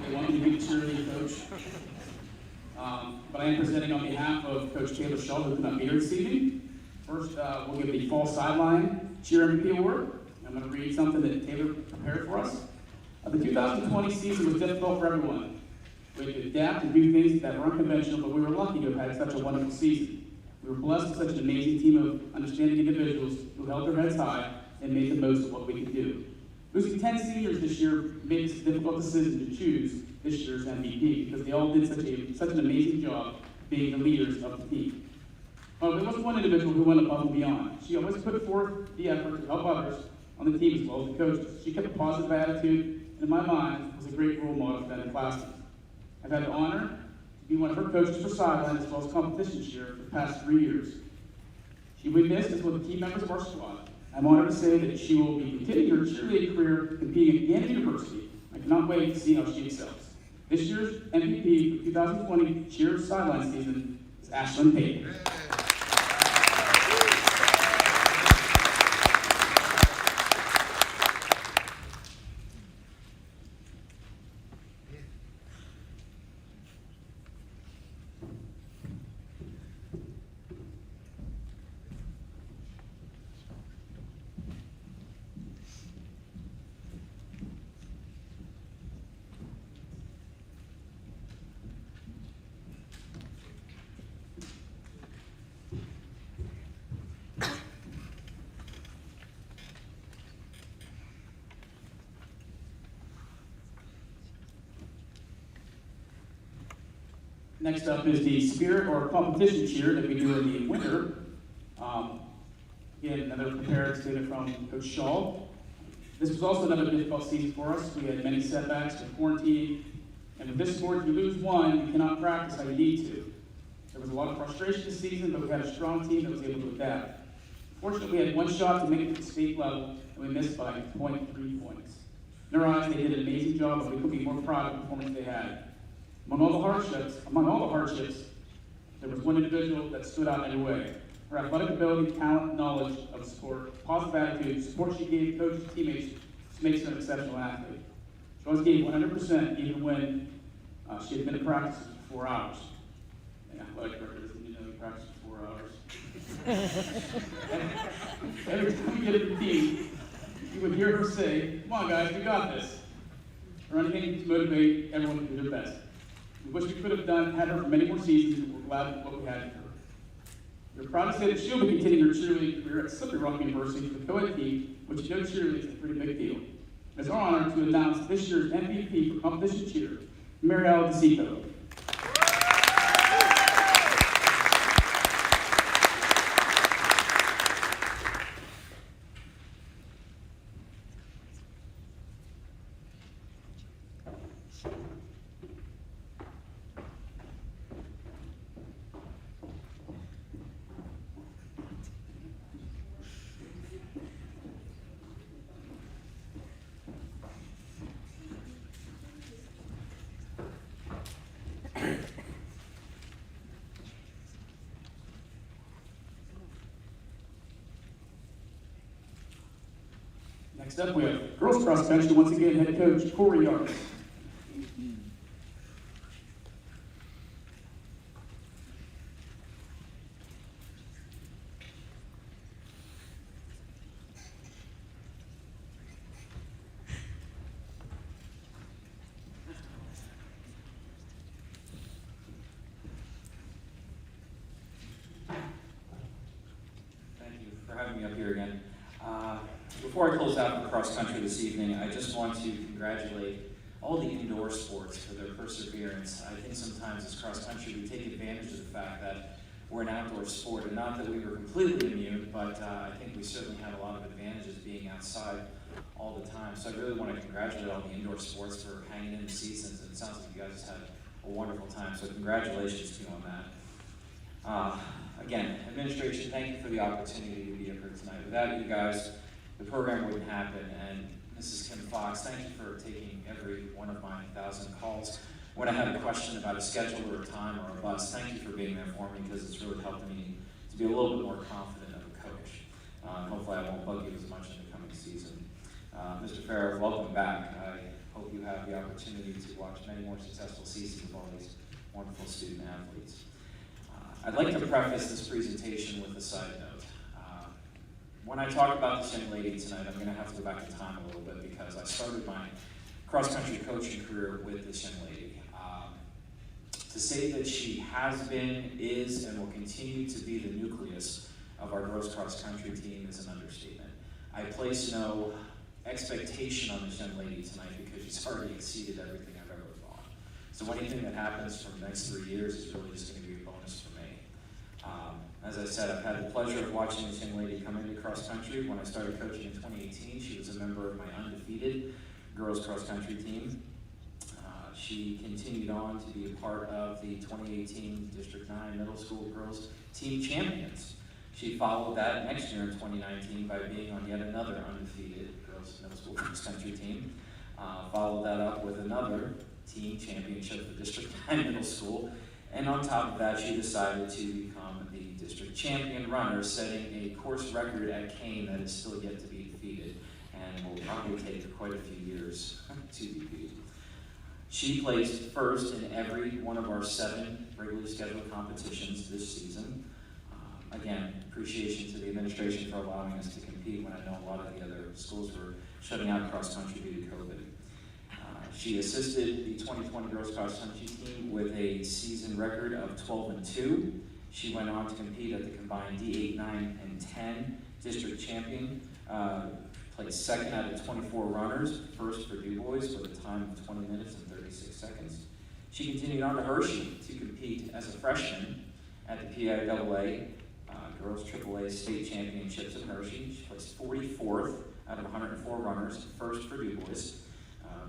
They want me to be the cheerleading coach. But I am presenting on behalf of Coach Taylor Shaw, who could not be here this evening. First, we'll give the fall sideline cheer MVP award. I'm going to read something that Taylor prepared for us. The 2020 season was difficult for everyone. We had to adapt and do things that were unconventional, but we were lucky to have had such a wonderful season. We were blessed with such an amazing team of understanding individuals who held their heads high and made the most of what we could do. Losing 10 seniors this year made this a difficult decision to choose this year's MVP because they all did such an amazing job being the leaders of the team. There was one individual who went above and beyond. She always put forth the effort to help others on the team as well as the coaches. She kept a positive attitude, and in my mind, was a great role model for that class. I've had the honor to be one of her coaches for sideline as well as competition cheer for the past 3 years. She will be missed as one of the key members of our squad. I'm honored to say that she will be continuing her cheerleading career competing again at university. I cannot wait to see how she excels. This year's MVP for 2020 cheer sideline season is Ashlyn Payton. Next up is the spirit or competition cheer that we do in the winter. Again, another prepared statement from Coach Shaw. This was also another difficult season for us. We had many setbacks with quarantine, and with this sport, if you lose one, you cannot practice how you need to. There was a lot of frustration this season, but we had a strong team that was able to adapt. Fortunately, we had one shot to make it to the state level, and we missed by 0.3 points. In our eyes, they did an amazing job, but we could be more proud of the performance they had. Among all the hardships, there was one individual that stood out in every way. Her athletic ability, talent, knowledge of the sport, positive attitude, support she gave coaches and teammates makes her an exceptional athlete. She always gave 100% even when she had been in practice for 4 hours. an athletic director doesn't mean he practices for 4 hours. Every time we get a routine, you would hear her say, "Come on guys, we got this." Or anything to motivate everyone to do their best. We wish we could have had her for many more seasons, but we're glad with what we had for her. We're proud to say that she'll be continuing her cheerleading career at Slippery Rock University for the co-ed team, which you know cheerleading is a pretty big deal. It's our honor to announce this year's MVP for competition cheer, Marielle DeCito. Next up, we have girls cross country, once again, head coach Corey Yards. Thank you for having me up here again. Before I close out for cross country this evening, I just want to congratulate all the indoor sports for their perseverance. I think sometimes as cross country we take advantage of the fact that we're an outdoor sport, and not that we were completely immune, but I think we certainly had a lot of advantages being outside all the time. So I really want to congratulate all the indoor sports for hanging in the seasons, and it sounds like you guys had a wonderful time, so congratulations to you on that. Again, administration, thank you for the opportunity to be up here tonight. Without you guys, the program wouldn't happen. And Mrs. Kim Fox, thank you for taking every one of my 1,000 calls. When I had a question about a schedule or a time or a bus, thank you for being there for me, because it's really helped me to be a little bit more confident of a coach. Hopefully I won't bug you as much in the coming season. Mr. Farrer, welcome back. I hope you have the opportunity to watch many more successful seasons of all these wonderful student athletes. I'd like to preface this presentation with a side note. When I talk about this young lady tonight, I'm going to have to go back in time a little bit, because I started my cross-country coaching career with this young lady. To say that she has been, is, and will continue to be the nucleus of our girls cross-country team is an understatement. I place no expectation on this young lady tonight, because she's already exceeded everything I've ever thought. So anything that happens from the next 3 years is really just going to be a bonus for me. As I said, I've had the pleasure of watching this young lady come into cross country. When I started coaching in 2018, she was a member of my undefeated girls cross country team. She continued on to be a part of the 2018 District 9 Middle School Girls Team Champions. She followed that next year in 2019 by being on yet another undefeated girls middle school cross country team. Followed that up with another team championship for District 9 Middle School. And on top of that, she decided to become the district champion runner, setting a course record at Kane that is still yet to be defeated, and will probably take quite a few years to be beat. She placed first in every one of our 7 regularly scheduled competitions this season. Again, appreciation to the administration for allowing us to compete when I know a lot of the other schools were shutting out cross country due to COVID. She assisted the 2020 girls cross country team with a season record of 12-2. She went on to compete at the combined D8, 9, and 10 district champion. Placed second out of 24 runners, first for DuBois with a time of 20 minutes and 36 seconds. She continued on to Hershey to compete as a freshman at the PIAA Girls AAA State Championships in Hershey. She placed 44th out of 104 runners, first for DuBois,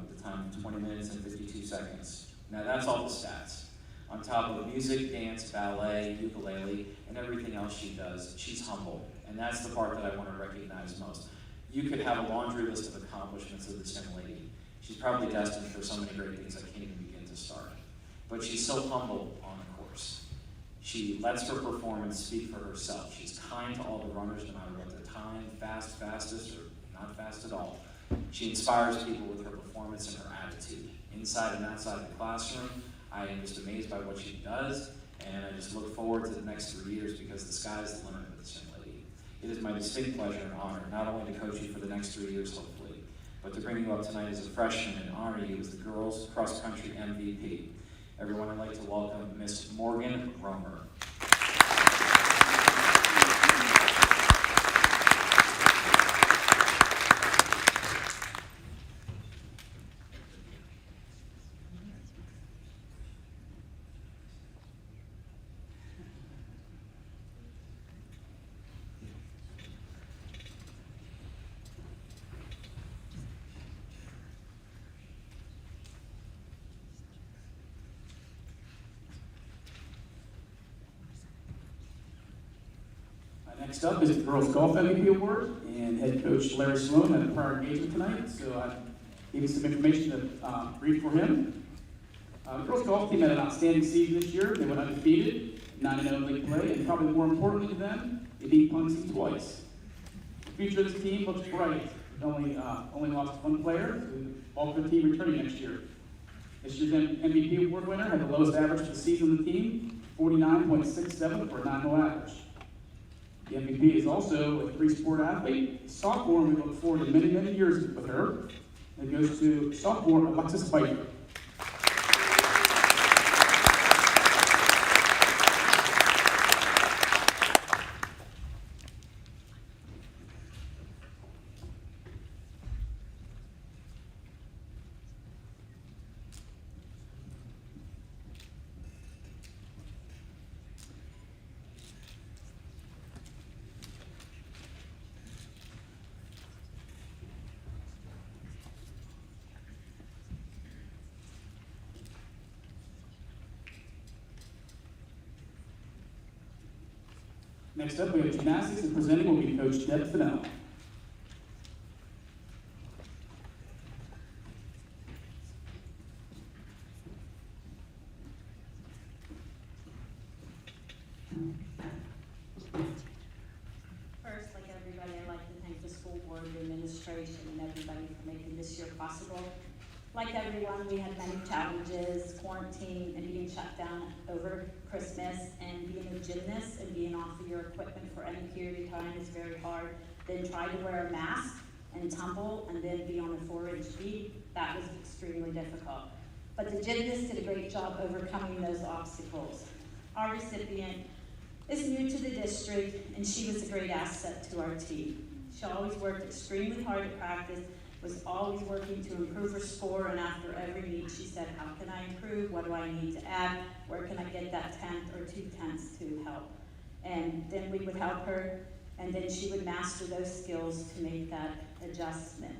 with a time of 20 minutes and 52 seconds. Now that's all the stats. On top of music, dance, ballet, ukulele, and everything else she does, she's humble. And that's the part that I want to recognize most. You could have a laundry list of accomplishments of this young lady. She's probably destined for so many great things I can't even begin to start. But she's so humble on the course. She lets her performance speak for herself. She's kind to all the runners, no matter what their time, fast, fastest, or not fast at all. She inspires people with her performance and her attitude. Inside and outside the classroom, I am just amazed by what she does, And I just look forward to the next 3 years because the sky's the limit with this young lady. It is my distinct pleasure and honor not only to coach you for the next 3 years, hopefully, but to bring you up tonight as a freshman and honor you as the girls' cross-country MVP. Everyone, I'd like to welcome Miss Morgan Romer. Next up is the Girls Golf MVP Award, and head coach Larry Sloan had a prior engagement tonight, so I gave you some information to read for him. The girls golf team had an outstanding season this year. They went undefeated, 9-0 league play, and probably more importantly to them, they beat Punxsutawney twice. The future of this team looks bright. They only lost one player, so the bulk of the team returning next year. This year's MVP Award winner had the lowest average for the season of the team, 49.67 for a 9-hole average. The MVP is also a three-sport athlete, a sophomore, and we look forward to many, many years with her. It goes to sophomore Alexis Biker. Next up, we have gymnastics, and presenting will be Coach Deb Fennell. First, like everybody, I'd like to thank the school board, the administration, and everybody for making this year possible. Like everyone, we had many challenges, quarantine and being shut down over Christmas, and being a gymnast and being off of your equipment for any period of time is very hard. Then try to wear a mask and tumble and then be on a 4-inch bead. That was extremely difficult. But the gymnast did a great job overcoming those obstacles. Our recipient is new to the district, and she was a great asset to our team. She always worked extremely hard at practice, was always working to improve her score, and after every meet she said, how can I improve? What do I need to add? Where can I get that 10th or 2 tenths to help? And then we would help her, and then she would master those skills to make that adjustment.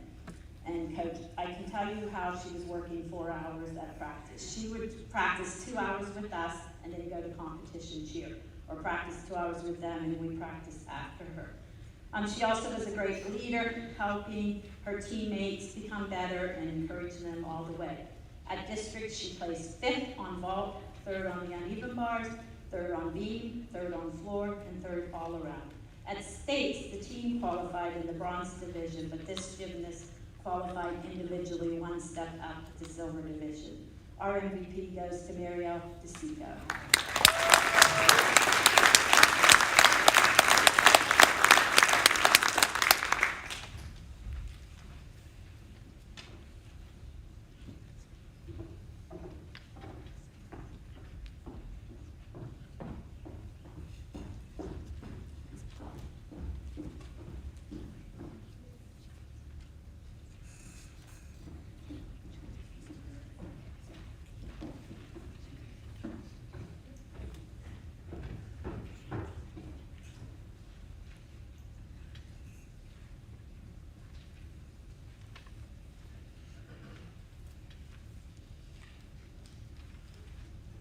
And Coach, I can tell you how she was working 4 hours at practice. She would practice 2 hours with us and then go to competition cheer, or practice 2 hours with them and we practice after her. She also was a great leader, helping her teammates become better and encouraging them all the way. At district, she placed 5th on vault, 3rd on the uneven bars, 3rd on beam, 3rd on floor, and 3rd all around. At states, the team qualified in the bronze division, but this gymnast qualified individually 1 step up to the silver division. Our MVP goes to Mariel DeSico.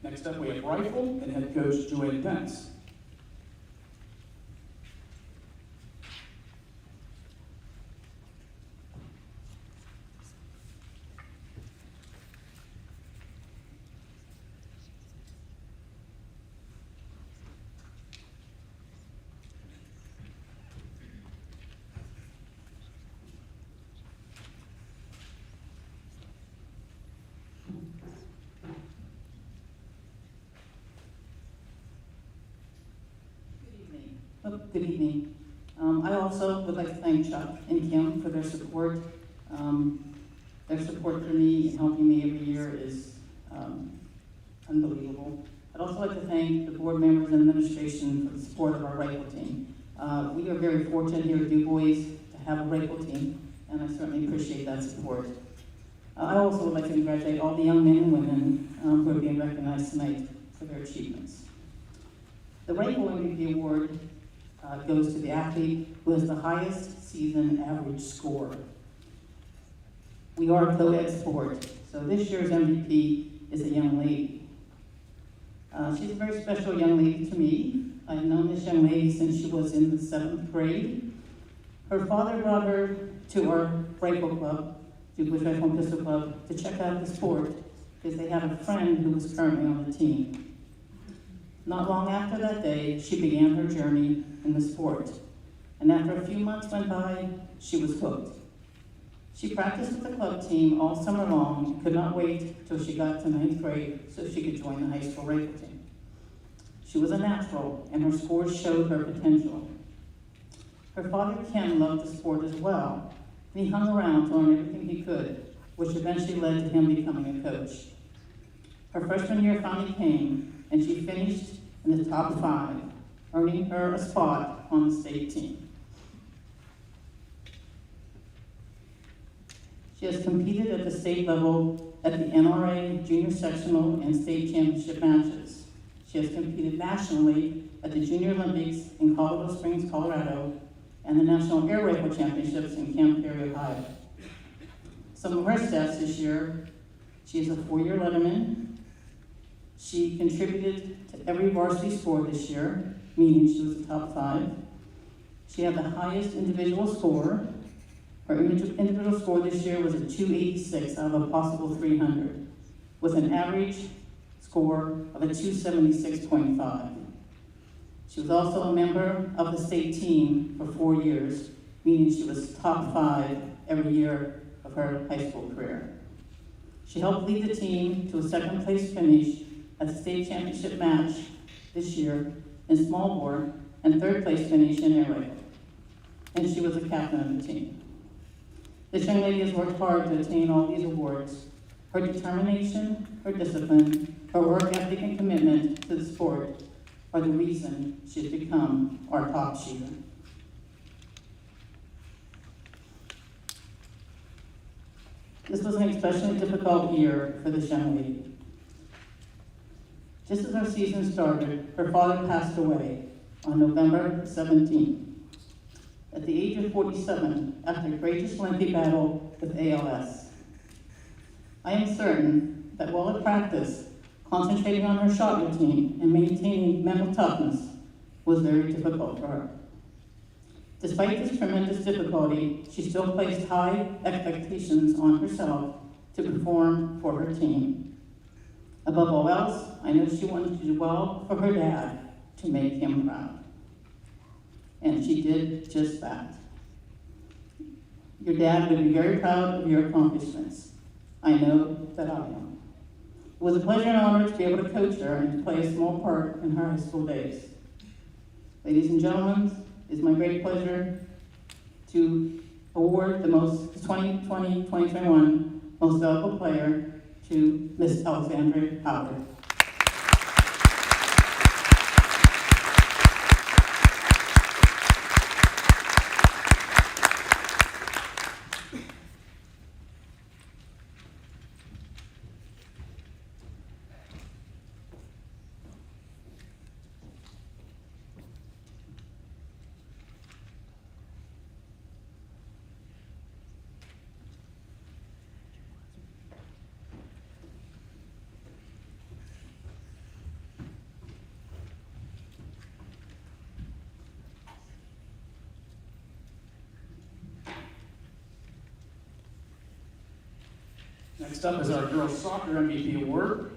Next up, we have rifle and head coach Joanne Pence. good evening. I also would like to thank Chuck and Kim for their support. Their support for me and helping me every year is unbelievable. I'd also like to thank the board members and administration for the support of our rifle team. We are very fortunate here at DuBois to have a rifle team, and I certainly appreciate that support. I also would like to congratulate all the young men and women who are being recognized tonight for their achievements. The Rifle MVP Award goes to the athlete who has the highest season average score. We are a co-ed sport, so this year's MVP is a young lady. She's a very special young lady to me. I've known this young lady since she was in the 7th grade. Her father brought her to our rifle club, DuBois Rifle and Pistol Club, to check out the sport because they had a friend who was currently on the team. Not long after that day, she began her journey in the sport. And after a few months went by, she was hooked. She practiced with the club team all summer long and could not wait till she got to 9th grade so she could join the high school rifle team. She was a natural, and her scores showed her potential. Her father, Ken, loved the sport as well, and he hung around to learn everything he could, which eventually led to him becoming a coach. Her freshman year finally came, and she finished in the top 5, earning her a spot on the state team. She has competed at the state level at the NRA junior sectional and state championship matches. She has competed nationally at the Junior Olympics in Colorado Springs, Colorado, and the National Air Rifle Championships in Camp Perry, Ohio. Some of her stats this year: she is a 4-year letterman. She contributed to every varsity sport this year, meaning she was a top 5. She had the highest individual score. Her individual score this year was a 286 out of a possible 300, with an average score of a 276.5. She was also a member of the state team for 4 years, meaning she was top 5 every year of her high school career. She helped lead the team to a 2nd place finish at the state championship match this year in small bore and 3rd place finish in air rifle. And she was the captain of the team. This young lady has worked hard to attain all these awards. Her determination, her discipline, her work ethic and commitment to the sport are the reason she's become our top shooter. This was an especially difficult year for this young lady. Just as our season started, her father passed away on November 17th. At the age of 47, after a courageous lengthy battle with ALS. I am certain that while at practice, concentrating on her shot routine and maintaining mental toughness was very difficult for her. Despite this tremendous difficulty, she still placed high expectations on herself to perform for her team. Above all else, I know she wanted to do well for her dad to make him proud. And she did just that. Your dad would be very proud of your accomplishments. I know that I am. It was a pleasure and honor to be able to coach her and to play a small part in her high school days. Ladies and gentlemen, it is my great pleasure to award the 2020-2021 Most Valuable Player to Miss Alexandra Howard. Next up is our girls soccer MVP award,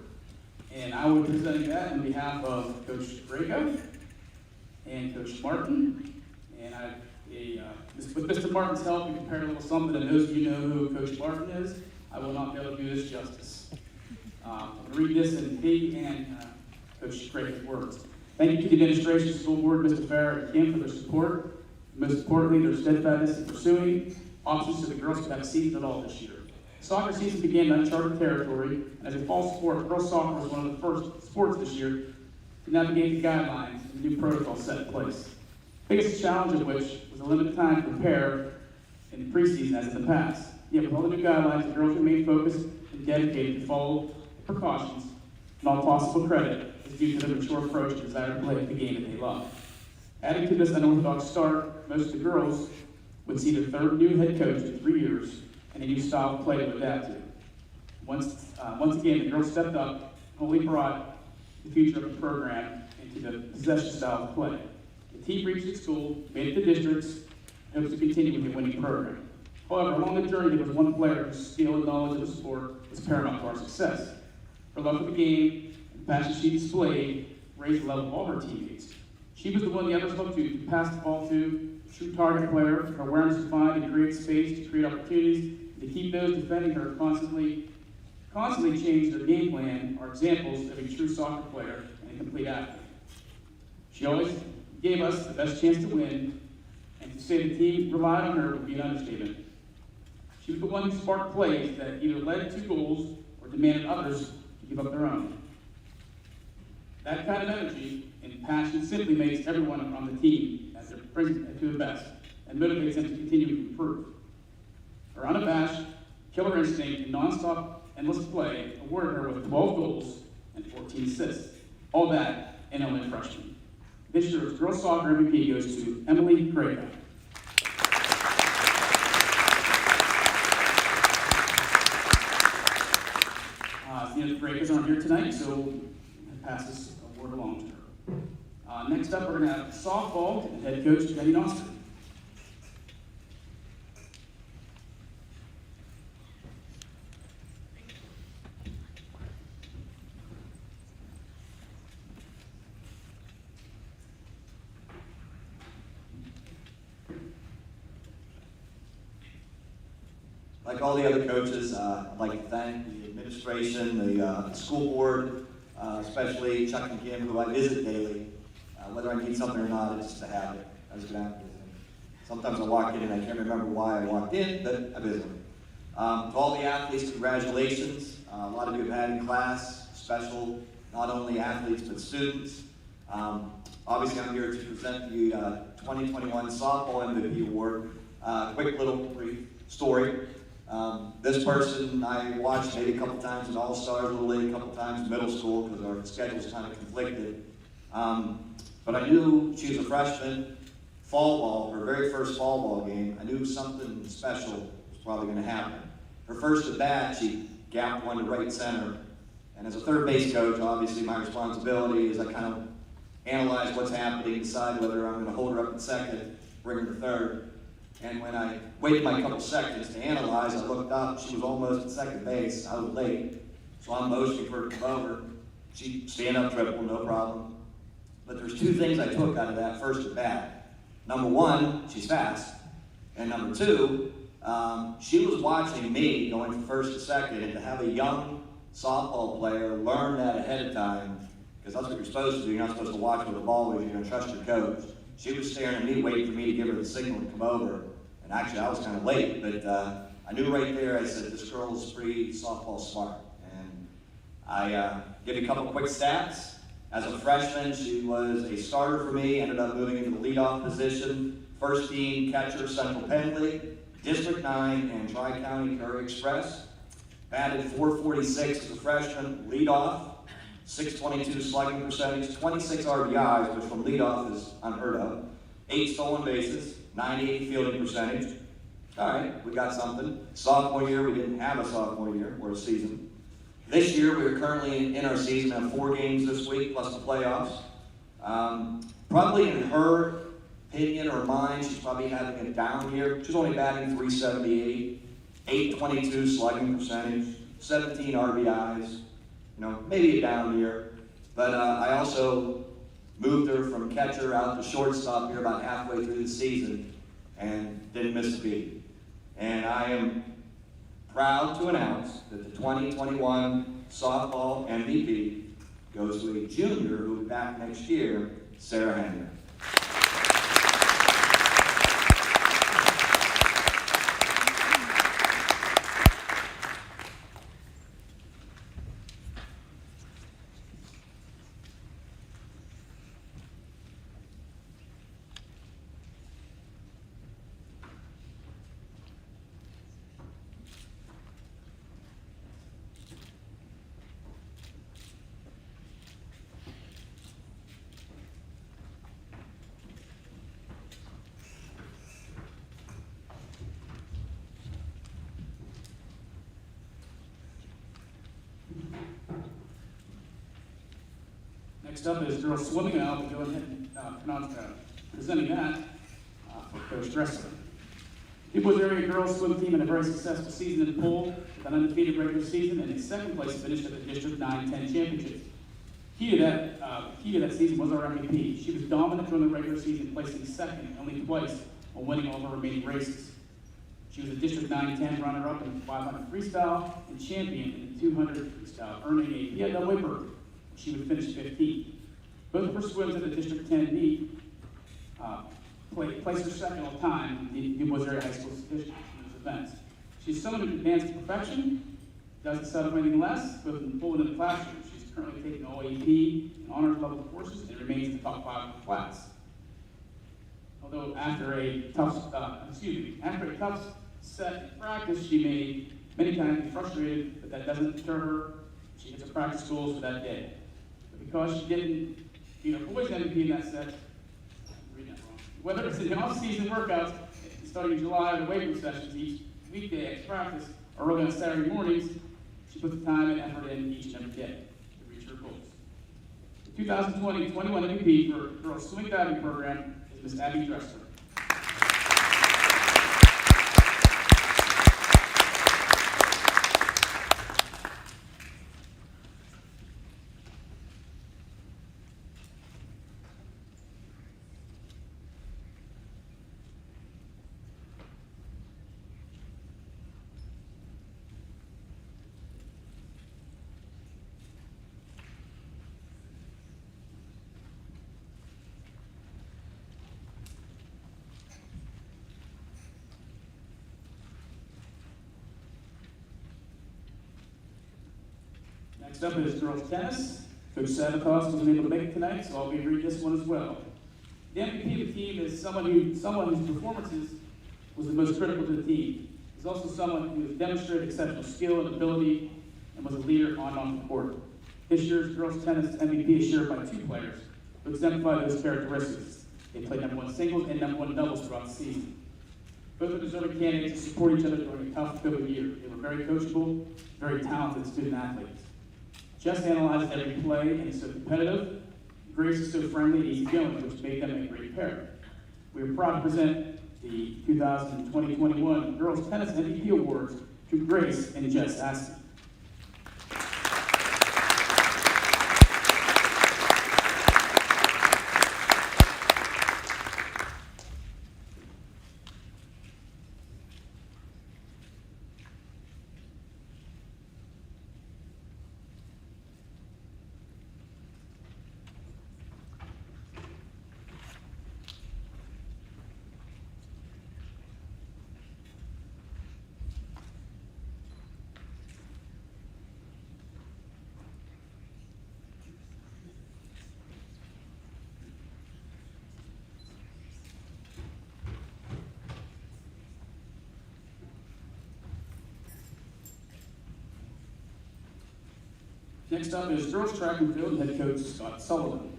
and I will be presenting that on behalf of Coach Draco and Coach Martin. And with Mr. Martin's help, we prepared a little something, and those of you know who Coach Martin is, I will not be able to do this justice. I'm going to read this in he and Coach Draco's words. Thank you to the administration, school board, Mr. Farrer, and Kim for their support. Most importantly, their steadfastness in pursuing options so the girls could have a season at all this year. Soccer season began in uncharted territory, and as a fall sport, girls soccer was one of the first sports this year to navigate the guidelines and the new protocol set in place. Biggest challenge of which was the limited time to prepare in the preseason as in the past. Yet with all the new guidelines, the girls remained focused and dedicated to follow the precautions, and all possible credit is due to their mature approach and desire to play the game that they love. Adding to this unorthodox start, most of the girls would see their third new head coach in 3 years and a new style of play to adapt to. Once again, the girls stepped up and only brought the future of the program into the possession style of play. The team reached its goal, made it to districts, and hopes to continue with the winning program. However, along the journey, there was one player whose skill and knowledge of the sport was paramount to our success. Her love for the game and the passion she displayed raised the level of all her teammates. She was the one the others looked to pass the ball to, a true target player, her awareness to find and create space, to create opportunities, and to keep those defending her constantly change their game plan are examples of a true soccer player and a complete athlete. She always gave us the best chance to win, and to say the team relied on her would be an understatement. She was the one who sparked plays that either led to goals or demanded others to give up their own. That kind of energy and passion simply makes everyone on the team as it brings it to the best and motivates them to continue to improve. Her unabashed, killer instinct, and nonstop, endless play awarded her with 12 goals and 14 assists. All that in only a freshman. This year's girls soccer MVP goes to Emily Grayback. The Breakers aren't here tonight, so I pass this award along to her. Next up, we're going to have softball and head coach Jenny Nostri. Like all the other coaches, I'd like to thank the administration, the school board, especially Chuck and Kim, who I visit daily. Whether I need something or not, it's just a habit. I just get out and visit them. Sometimes I walk in and I can't remember why I walked in, but I visit them. To all the athletes, congratulations. A lot of you have had in class, special, not only athletes, but students. Obviously, I'm here to present the 2021 Softball MVP Award. Quick little brief story. This person I watched maybe a couple times in All-Stars, Little League, a couple times in middle school because our schedules kind of conflicted. But I knew she was a freshman. Fall ball, her very first fall ball game, I knew something special was probably going to happen. Her first at bat, she gapped one to right center. And as a third base coach, obviously my responsibility is I kind of analyze what's happening, decide whether I'm going to hold her up in second, bring her to third. And when I waited my couple seconds to analyze, I looked up, she was almost at second base, I was late. So I'm motioning for her to come over. She stand up triple, no problem. But there's two things I took out of that first at bat. Number one, she's fast. And number two, she was watching me going from first to second, and to have a young softball player learn that ahead of time, because that's what you're supposed to do. You're not supposed to watch where the ball is, you're going to trust your coach. She was staring at me, waiting for me to give her the signal to come over. And actually, I was kind of late, but I knew right there, I said, this girl is pretty softball smart. And I give you a couple quick stats. As a freshman, she was a starter for me, ended up moving into the leadoff position, first team catcher, Central Penn League, District 9, and Tri-County Curry Express. Batted .446 as a freshman, leadoff, .622 slugging percentage, 26 RBIs, which from leadoff is unheard of, 8 stolen bases, .980 fielding percentage. All right, we got something. Sophomore year, we didn't have a sophomore year or a season. This year, we are currently in our season, have 4 games this week, plus the playoffs. Probably in her opinion or mine, she's probably having a down year. She's only batting .378, 822 slugging percentage, 17 RBIs. You know, maybe a down year. But I also moved her from catcher out to shortstop here about halfway through the season and didn't miss a beat. And I am proud to announce that the 2021 softball MVP goes to a junior who will be back next year, Sarah Henry. Next up is girls swimming, and I'll go ahead and presenting that for Coach Dressler. DuBois area girls swim team had a very successful season in the pool with an undefeated regular season and in second place finished at the District 9-10 championships. Key to that season was our MVP. She was dominant during the regular season, placing second only twice while winning all of her remaining races. She was a District 9-10 runner-up in the 500 freestyle and champion in the 200 freestyle, earning a PIAA berth. She would finish 15th. Both of her swims at the District 10 meet placed her second all time in the DuBois area high school statistics in those events. She's someone who advanced to perfection, doesn't settle for anything less, both in the pool and in the classroom. She's currently taking all AP and honors level courses and remains in the top 5 of the class. Although after a tough set in practice, she may many times be frustrated, but that doesn't deter her. She hits her practice goals for that day. But because she didn't beat her boys MVP in that set, I'm reading that wrong. Whether it's in the off-season workouts, starting in July, or the weight room sessions each weekday after practice, or early on Saturday mornings, she puts the time and effort in each and every day to reach her goals. The 2020-21 MVP for girls swimming diving program is Ms. Abby Dressler. Next up is girls tennis. Coach Sabatos wasn't able to make it tonight, so I'll be reading this one as well. The MVP of the team is someone whose performances was the most critical to the team. He's also someone who has demonstrated exceptional skill and ability and was a leader on and off the court. This year's girls tennis MVP is shared by 2 players who exemplify those characteristics. They played #1 singles and #1 doubles throughout the season. Both are deserving candidates to support each other during a tough COVID year. They were very coachable, very talented student athletes. Jess analyzes every play and is so competitive. Grace is so friendly and easygoing, which made them a great pair. We are proud to present the 2020-21 Girls Tennis MVP Awards to Grace and Jess Aston. Next up is girls track and field head coach Scott Sullivan.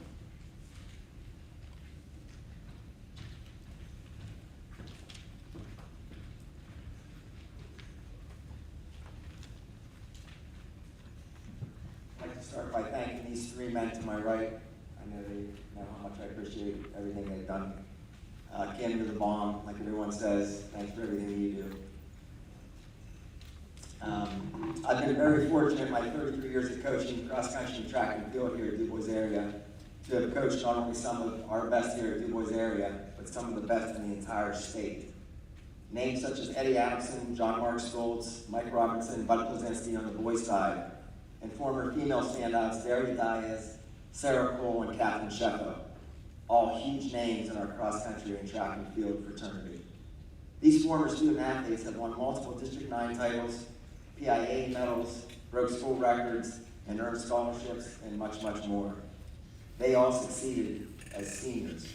I'd like to start by thanking these 3 men to my right. I know they know how much I appreciate everything they've done. Kim, you're the bomb, like everyone says. Thanks for everything you do. I've been very fortunate in my 33 years of coaching cross country, track, and field here at DuBois area to have coached not only some of our best here at DuBois area, but some of the best in the entire state. Names such as Eddie Adamson, John Mark Stoltz, Mike Robinson, Bud Plazinski on the boys' side and former female standouts Verity Diaz, Sarah Cole, and Catherine Shefko, all huge names in our cross-country and track and field fraternity. These former student athletes have won multiple District 9 titles, PIA medals, broke school records, and earned scholarships, and much, much more. They all succeeded as seniors.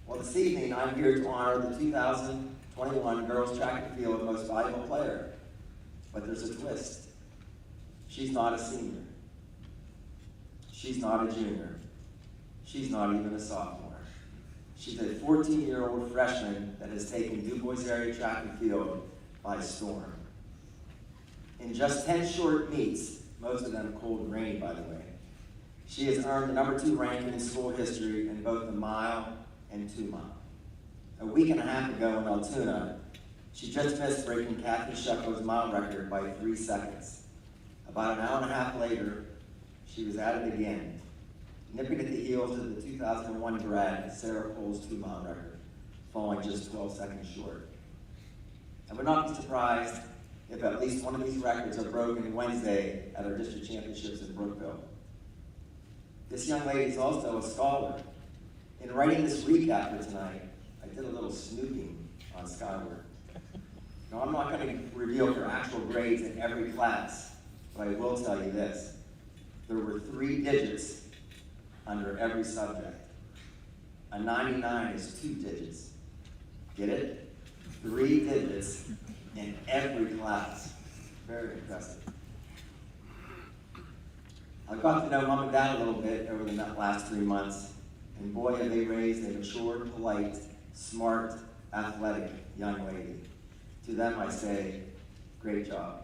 Well, this evening, I'm here to honor the 2021 Girls Track and Field Most Valuable Player. But there's a twist. She's not a senior. She's not a junior. She's not even a sophomore. She's a 14-year-old freshman that has taken DuBois area track and field by storm. In just 10 short meets, most of them cold and rainy, by the way, she has earned the #2 ranking in school history in both the mile and 2 mile. A week and a half ago in Altoona, she just missed breaking Catherine Shefko's mile record by 3 seconds. About an hour and a half later, she was at it again, nipping at the heels of the 2001 grad Sarah Cole's 2 mile record, falling just 12 seconds short. I would not be surprised if at least one of these records are broken Wednesday at our district championships in Brookville. This young lady is also a scholar. In writing this recap for tonight, I did a little snooping on Skyward. Now, I'm not going to reveal her actual grades in every class, but I will tell you this. There were 3 digits under every subject. A 99 is 2 digits. Get it? 3 digits in every class. Very impressive. I got to know Mom and Dad a little bit over the last 3 months, and boy, have they raised a mature, polite, smart, athletic young lady. To them, I say, great job.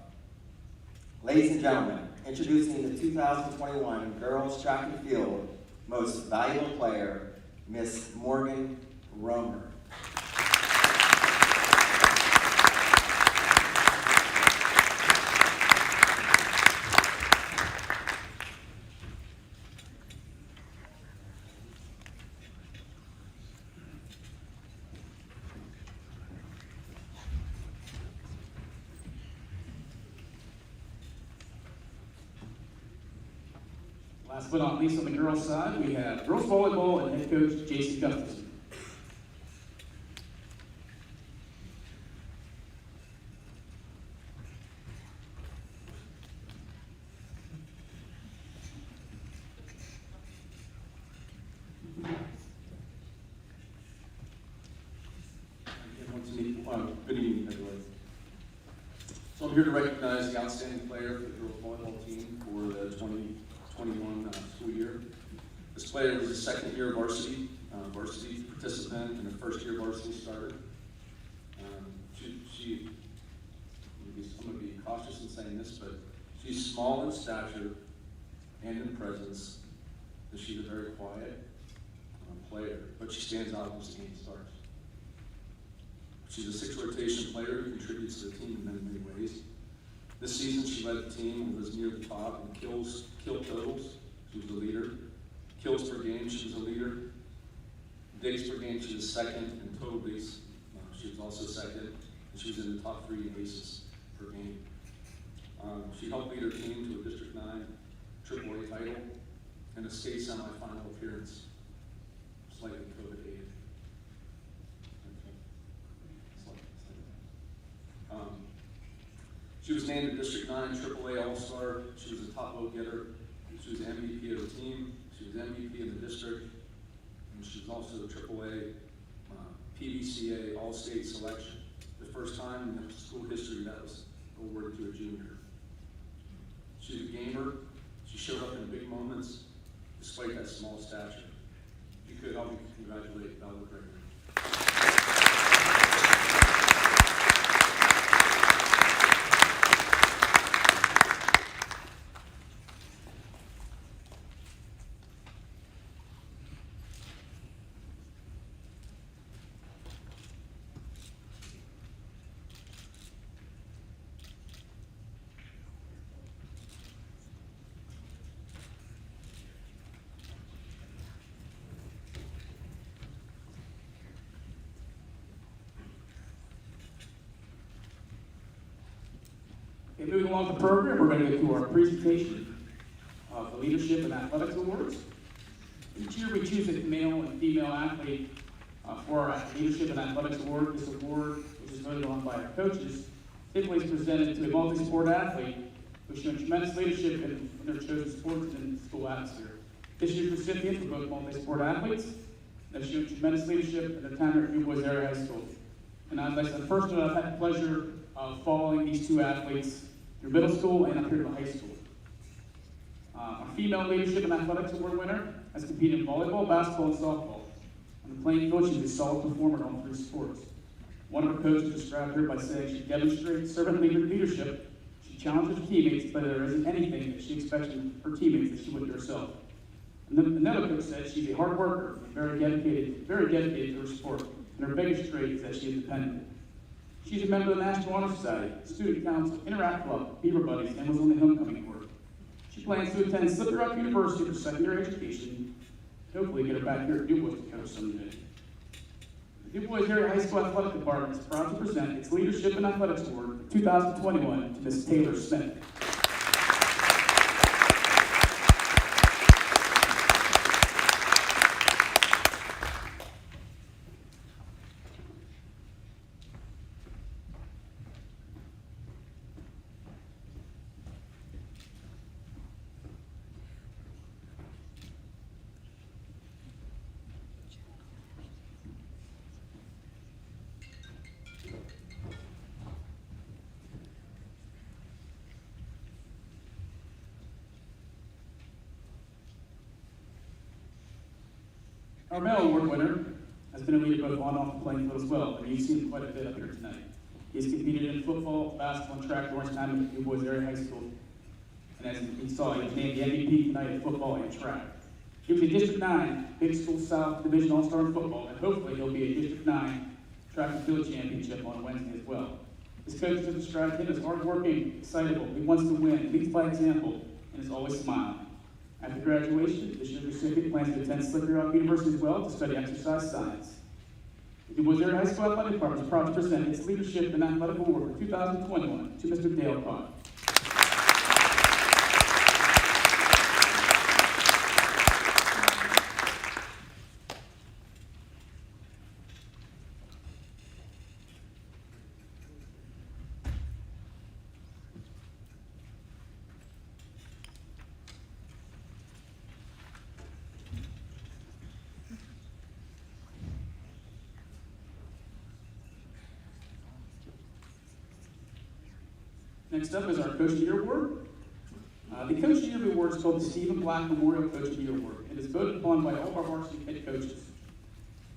Ladies and gentlemen, introducing the 2021 Girls Track and Field Most Valuable Player, Miss Morgan Romer. Last but not least, on the girls' side, we have girls volleyball and head coach Jason Gustafson. Good evening, everyone. So I'm here to recognize the outstanding player for the girls volleyball team for the 2021 school year. This player was a second-year varsity participant and a first-year varsity starter. I'm going to be cautious in saying this, but she's small in stature and in presence, and she's a very quiet player, but she stands out once the game starts. She's a 6 rotation player who contributes to the team in many, many ways. This season, she led the team and was near the top in kill totals. She was the leader. Kills per game, she was a leader. Digs per game, she was second. In total digs, she was also second. And she was in the top 3 aces per game. She helped lead her team to a District 9 AAA title and a state semifinal appearance, slightly COVID-aided. She was named a District 9 AAA All-Star. She was a top vote getter. She was the MVP of the team. She was MVP in the district. And she was also a AAA PBCA All-State selection. The first time in school history that was awarded to a junior. She's a gamer. She showed up in big moments despite that small stature. If you could help me congratulate Bella Gregory. Okay, moving along the program, we're going to go to our presentation of the Leadership and Athletics Awards. Each year we choose a male and female athlete for our Leadership and Athletics Award. This award, which is voted on by our coaches, typically is presented to a multi-sport athlete who's shown tremendous leadership in their chosen sports and school atmosphere. This year's recipients were both multi-sport athletes. They've shown tremendous leadership in their time at DuBois Area High School. And as I said, first I've had the pleasure of following these two athletes through middle school and up here to high school. Our female Leadership and Athletics Award winner has competed in volleyball, basketball, and softball. On the playing field, she's a solid performer in all three sports. One of her coaches described her by saying she demonstrates servant leadership. She challenges her teammates, but there isn't anything that she expects from her teammates that she wouldn't herself. And then another coach said she's a hard worker and very dedicated to her sport. And her biggest trait is that she is dependent. She's a member of the National Honor Society, Student Council, Interact Club, Beaver Buddies, and was on the homecoming court. She plans to attend Slippery Rock University for secondary education, and hopefully get her back here at DuBois to coach someday. The DuBois Area High School Athletic Department is proud to present its Leadership and Athletics Award for 2021 to Ms. Taylor Smith. Our male award winner has been a leader both on and off the playing field as well, and you've seen him quite a bit up here tonight. He's competed in football, basketball, and track during his time at DuBois Area High School. And as you saw, he was named the MVP tonight in football and track. He was a District 9 Big School South Division All-Star in football, and hopefully he'll be a District 9 track and field championship on Wednesday as well. His coaches have described him as hardworking, excitable, he wants to win, leads by example, and is always smiling. After graduation, this year's recipient plans to attend Slippery Rock University as well to study exercise science. The DuBois Area High School Athletic Department is proud to present its Leadership and Athletic Award for 2021 to Mr. Dale Cobb. Next up is our Coach of the Year Award. The Coach of the Year Award is called the Stephen Black Memorial Coach of the Year Award. It is voted upon by all of our varsity head coaches.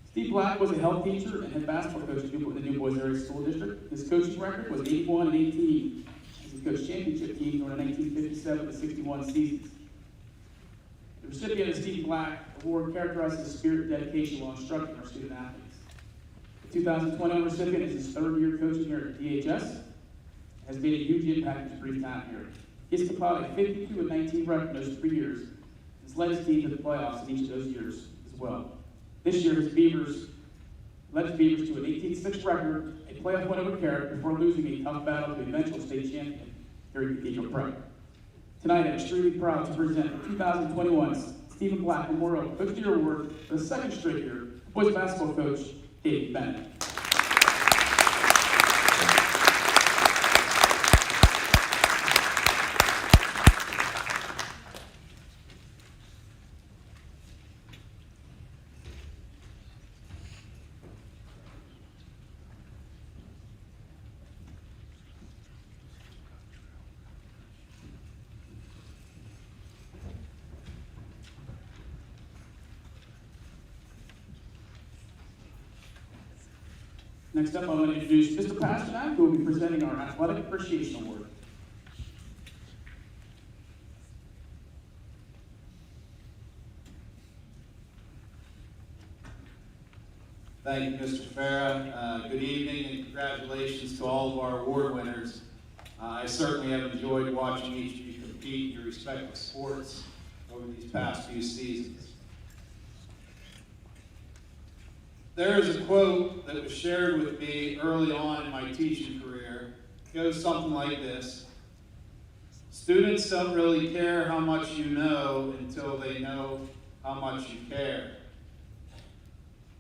Steve Black was a health teacher and head basketball coach in the DuBois Area School District. His coaching record was 81-18 as he coached championship teams during the 1957-61 seasons. The recipient of the Steve Black Award characterizes his spirit and dedication while instructing our student athletes. The 2021 recipient is his third year coaching here at DHS. Has made a huge impact in his brief time here. He has compiled a 52-19 record in those 3 years and has led his team to the playoffs in each of those years as well. This year, his Beavers led his Beavers to an 18-6 record, a playoff win over Carrick, before losing a tough battle to the eventual state champion here at Cathedral Prep. Tonight, I'm extremely proud to present the 2021 Stephen Black Memorial Coach of the Year Award for the second straight year, boys basketball coach Dave Bennett. Next up, I'm going to introduce Mr. Pasternak, who will be presenting our Athletic Appreciation Award. Thank you, Mr. Farah. Good evening and congratulations to all of our award winners. I certainly have enjoyed watching each of you compete in your respective sports over these past few seasons. There is a quote that was shared with me early on in my teaching career. It goes something like this: Students don't really care how much you know until they know how much you care.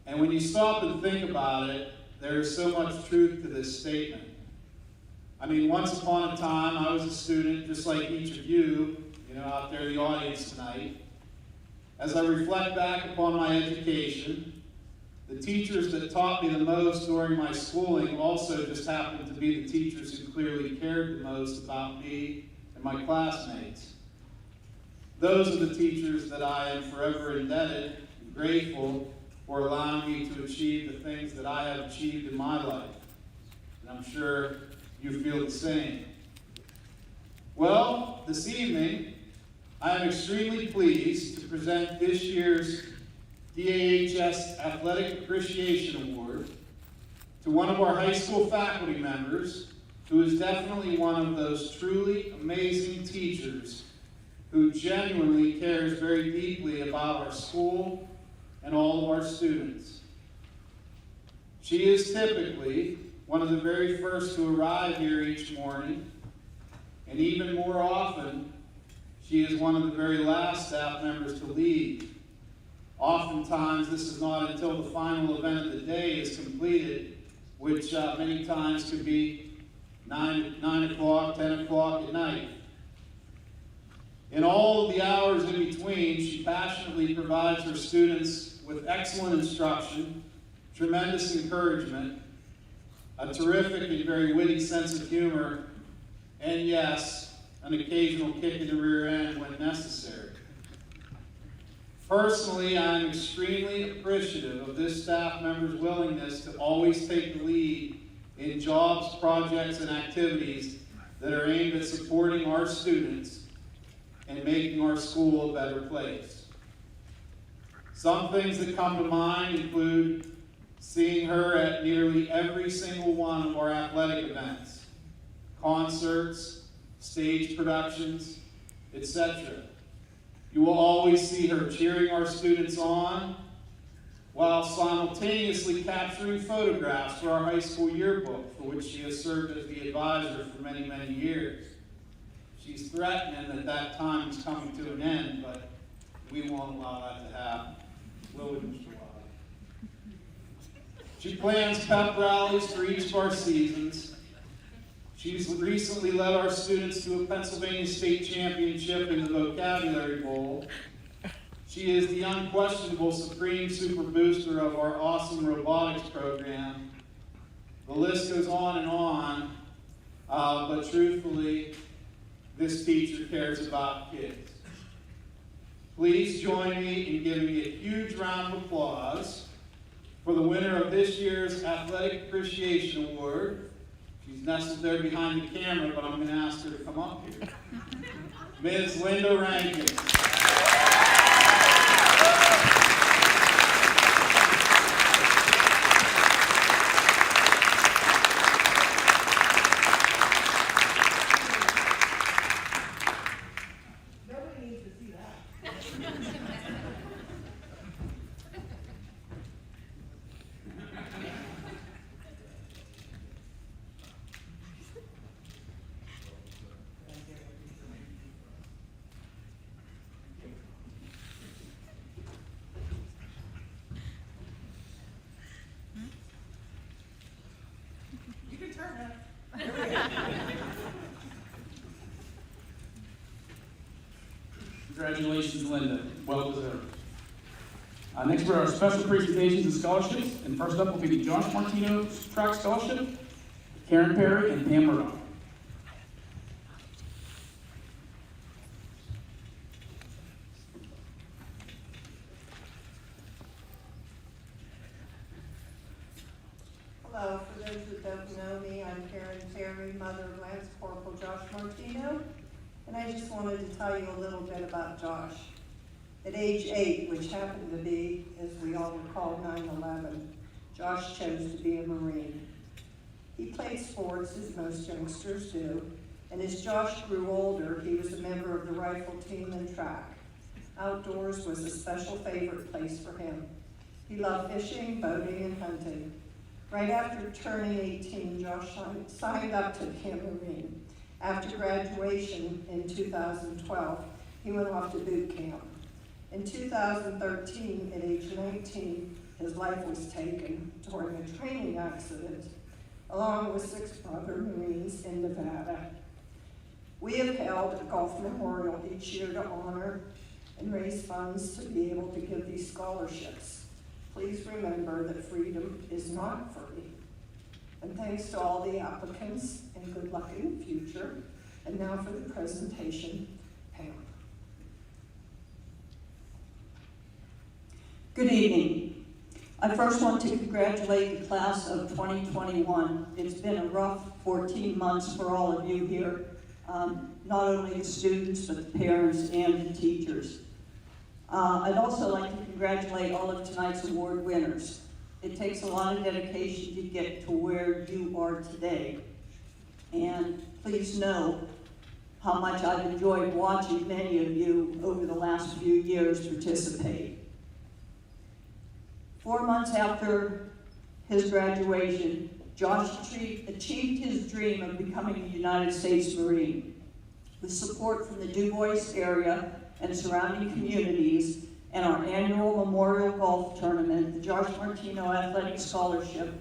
And when you stop and think about it, there is so much truth to this statement. I mean, once upon a time, I was a student just like each of you, out there in the audience tonight. As I reflect back upon my education, the teachers that taught me the most during my schooling also just happened to be the teachers who clearly cared the most about me and my classmates. Those are the teachers that I am forever indebted and grateful for allowing me to achieve the things that I have achieved in my life. And I'm sure you feel the same. Well, this evening, I am extremely pleased to present this year's DAHS Athletic Appreciation Award to one of our high school faculty members who is definitely one of those truly amazing teachers who genuinely cares very deeply about our school and all of our students. She is typically one of the very first to arrive here each morning, and even more often, she is one of the very last staff members to leave. Oftentimes, this is not until the final event of the day is completed, which many times could be 9 o'clock, 10 o'clock at night. In all of the hours in between, she passionately provides her students with excellent instruction, tremendous encouragement, a terrific and very witty sense of humor, and yes, an occasional kick in the rear end when necessary. Personally, I am extremely appreciative of this staff member's willingness to always take the lead in jobs, projects, and activities that are aimed at supporting our students and making our school a better place. Some things that come to mind include seeing her at nearly every single one of our athletic events, concerts, stage productions, etc. You will always see her cheering our students on while simultaneously capturing photographs for our high school yearbook, for which she has served as the advisor for many, many years. She's threatening that time is coming to an end, but we won't allow that to happen. Will we, Mr. Wiley? She plans pep rallies for each of our seasons. She's recently led our students to a Pennsylvania State Championship in the Vocabulary Bowl. She is the unquestionable supreme super booster of our awesome robotics program. The list goes on and on, but truthfully, this teacher cares about kids. Please join me in giving a huge round of applause for the winner of this year's Athletic Appreciation Award. She's nestled there behind the camera, but I'm going to ask her to come up here. Ms. Linda Rankin. Nobody needs to see that. You can turn it. Congratulations, Linda. Well deserved. Next are our special presentations and scholarships. And first up will be the Josh Martino Track Scholarship, Karen Perry and Pam Murdoch. Hello, for those that don't know me, I'm Karen Terry, mother of Lance Corporal Josh Martino, and I just wanted to tell you a little bit about Josh. At age 8, which happened to be, as we all recall, 9/11, Josh chose to be a Marine. He played sports, as most youngsters do, and as Josh grew older, he was a member of the rifle team and track. Outdoors was a special favorite place for him. He loved fishing, boating, and hunting. Right after turning 18, Josh signed up to be a Marine. After graduation in 2012, he went off to boot camp. In 2013, at age 19, his life was taken during a training accident, along with 6 other Marines in Nevada. We have held a golf memorial each year to honor and raise funds to be able to give these scholarships. Please remember that freedom is not free. And thanks to all the applicants, and good luck in the future. And now for the presentation, Pam. Good evening. I first want to congratulate the class of 2021. It's been a rough 14 months for all of you here, not only the students, but the parents and the teachers. I'd also like to congratulate all of tonight's award winners. It takes a lot of dedication to get to where you are today. And please know how much I've enjoyed watching many of you over the last few years participate. 4 months after his graduation, Josh achieved his dream of becoming a United States Marine. With support from the DuBois area and surrounding communities and our annual Memorial Golf Tournament, the Josh Martino Athletic Scholarship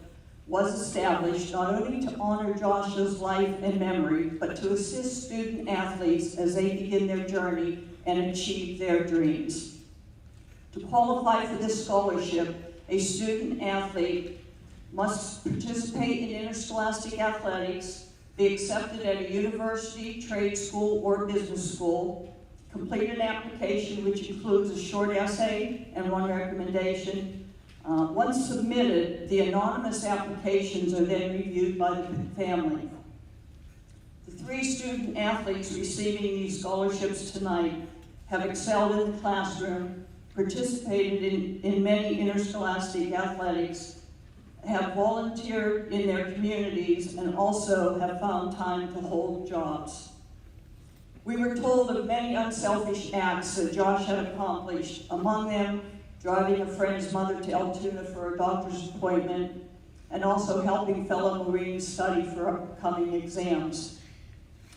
was established not only to honor Josh's life and memory, but to assist student athletes as they begin their journey and achieve their dreams. To qualify for this scholarship, a student athlete must participate in interscholastic athletics, be accepted at a university, trade school, or business school, complete an application which includes a short essay and 1 recommendation. Once submitted, the anonymous applications are then reviewed by the family. The 3 student athletes receiving these scholarships tonight have excelled in the classroom, participated in many interscholastic athletics, have volunteered in their communities, and also have found time to hold jobs. We were told of many unselfish acts that Josh had accomplished, among them driving a friend's mother to Altoona for a doctor's appointment, and also helping fellow Marines study for upcoming exams.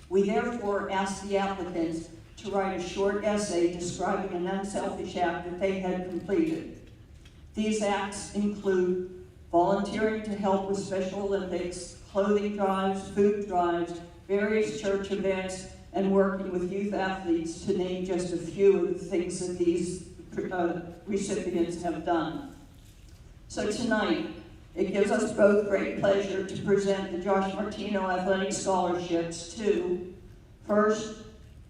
We therefore asked the applicants to write a short essay describing an unselfish act that they had completed. These acts include volunteering to help with Special Olympics, clothing drives, food drives, various church events, and working with youth athletes, to name just a few of the things that these recipients have done. So tonight, it gives us both great pleasure to present the Josh Martino Athletic Scholarships to, first,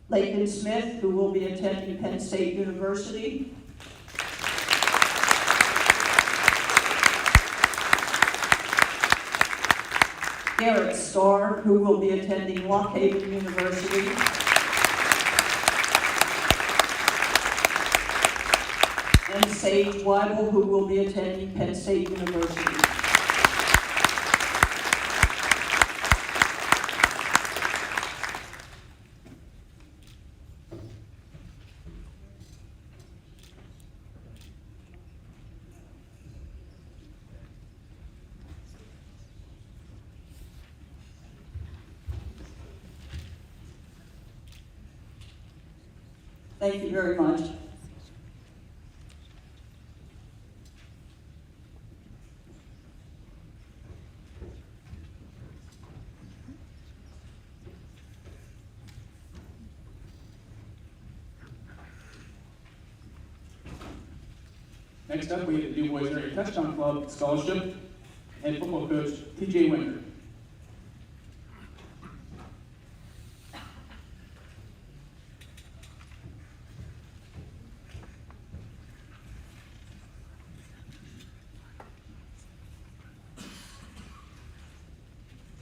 Lakin Smith, who will be attending Penn State University. Garrett Starr, who will be attending Lock Haven University. And Sage Weibel, who will be attending Penn State University. Thank you very much. Next up, we have the DuBois Area Touchdown Club Scholarship, head football coach, TJ Winger.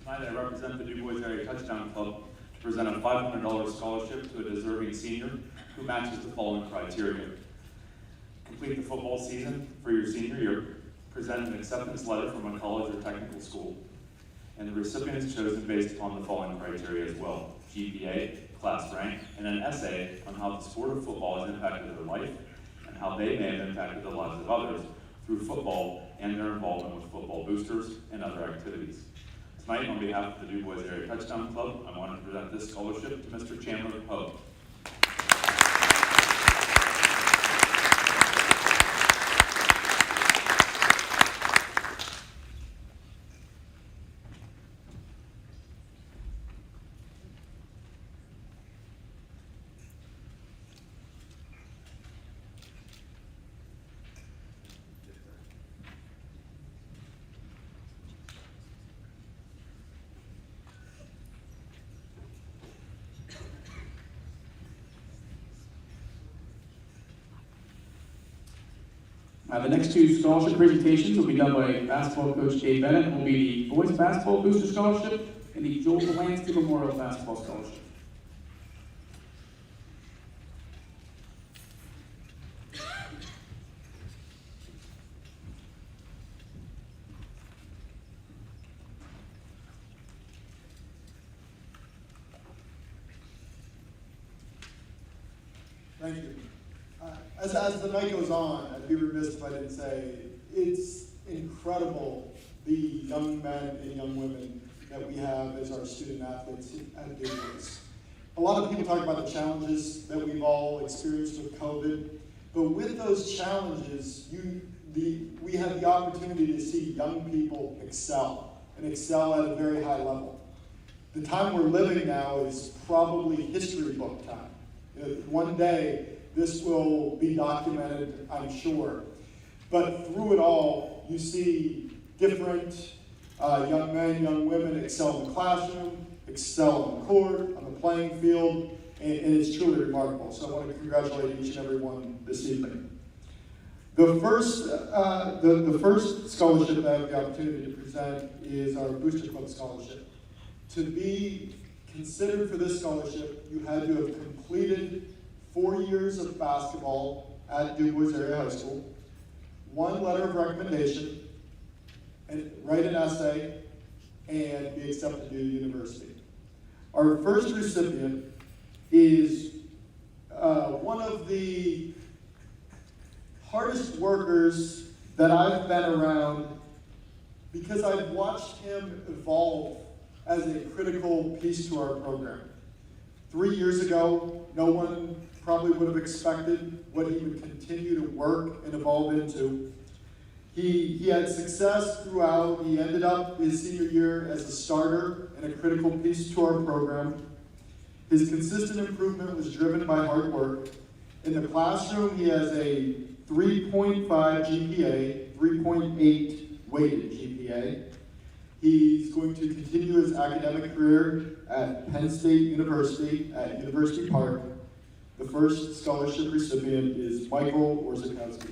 Tonight I represent the DuBois Area Touchdown Club to present a $500 scholarship to a deserving senior who matches the following criteria. Complete the football season for your senior year, present an acceptance letter from a college or technical school, and the recipient is chosen based upon the following criteria as well: GPA, class rank, and an essay on how the sport of football has impacted their life and how they may have impacted the lives of others through football and their involvement with football boosters and other activities. Tonight, on behalf of the DuBois Area Touchdown Club, I want to present this scholarship to Mr. Chandler Poe. The next two scholarship presentations will be done by basketball coach Dave Bennett. It will be the Boys Basketball Booster Scholarship and the Joel Delancey Memorial Basketball Scholarship. Thank you. As the night goes on, I'd be remiss if I didn't say, it's incredible the young men and young women that we have as our student athletes at DuBois. A lot of people talk about the challenges that we've all experienced with COVID, but with those challenges, we have the opportunity to see young people excel, and excel at a very high level. The time we're living now is probably history book time. One day, this will be documented, I'm sure. But through it all, you see different young men, young women excel in the classroom, excel on the court, on the playing field, and it's truly remarkable. So I want to congratulate each and every one this evening. The first scholarship that I have the opportunity to present is our Booster Club Scholarship. To be considered for this scholarship, you had to have completed 4 years of basketball at DuBois Area High School, 1 letter of recommendation, and write an essay, and be accepted to university. Our first recipient is one of the hardest workers that I've been around, because I've watched him evolve as a critical piece to our program. 3 years ago, no one probably would have expected what he would continue to work and evolve into. He had success throughout. He ended up his senior year as a starter and a critical piece to our program. His consistent improvement was driven by hard work. In the classroom, he has a 3.5 GPA, 3.8 weighted GPA. He's going to continue his academic career at Penn State University at University Park. The first scholarship recipient is Michael Orzakowski.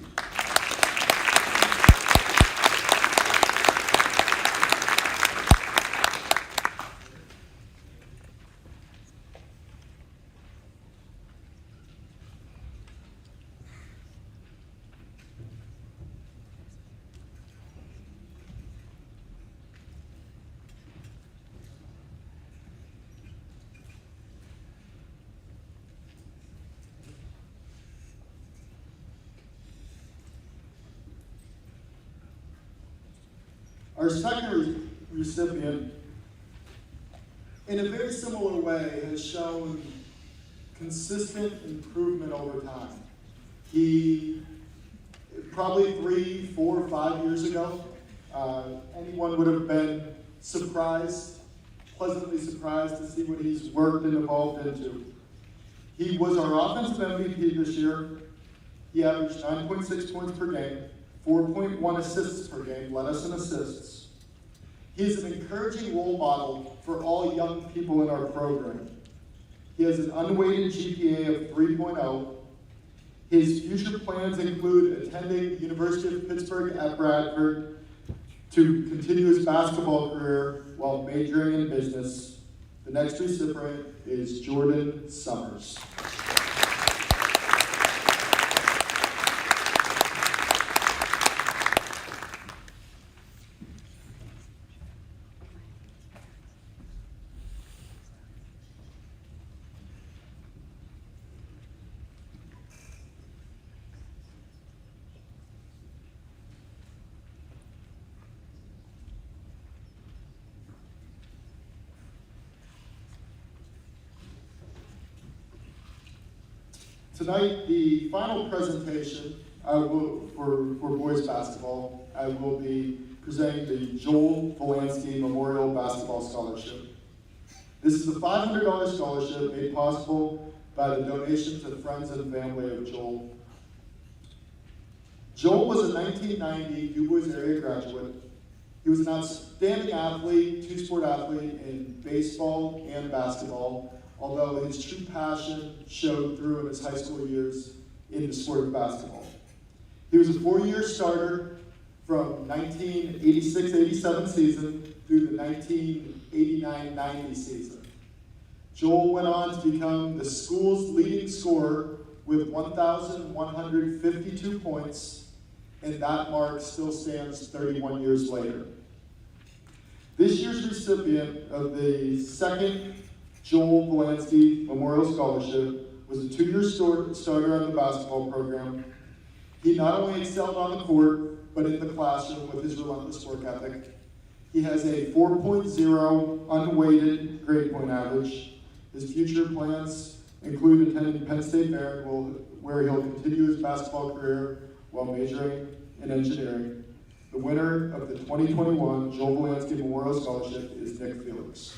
Our second recipient, in a very similar way, has shown consistent improvement over time. He, probably 3, 4, 5 years ago, anyone would have been surprised, pleasantly surprised to see what he's worked and evolved into. He was our offensive MVP this year. He averaged 9.6 points per game, 4.1 assists per game, led us in assists. He's an encouraging role model for all young people in our program. He has an unweighted GPA of 3.0. His future plans include attending the University of Pittsburgh at Bradford to continue his basketball career while majoring in business. The next recipient is Jordan Summers. Tonight, the final presentation for boys basketball, I will be presenting the Joel Volansky Memorial Basketball Scholarship. This is a $500 scholarship made possible by the donations of friends and family of Joel. Joel was a 1990 DuBois area graduate. He was an outstanding athlete, two-sport athlete in baseball and basketball, although his true passion showed through in his high school years in the sport of basketball. He was a 4-year starter from 1986-87 season through the 1989-90 season. Joel went on to become the school's leading scorer with 1,152 points, and that mark still stands 31 years later. This year's recipient of the second Joel Volansky Memorial Scholarship was a 2-year starter on the basketball program. He not only excelled on the court, but in the classroom with his relentless work ethic. He has a 4.0 unweighted grade point average. His future plans include attending Penn State Barron, where he'll continue his basketball career while majoring in engineering. The winner of the 2021 Joel Volansky Memorial Scholarship is Nick Felix.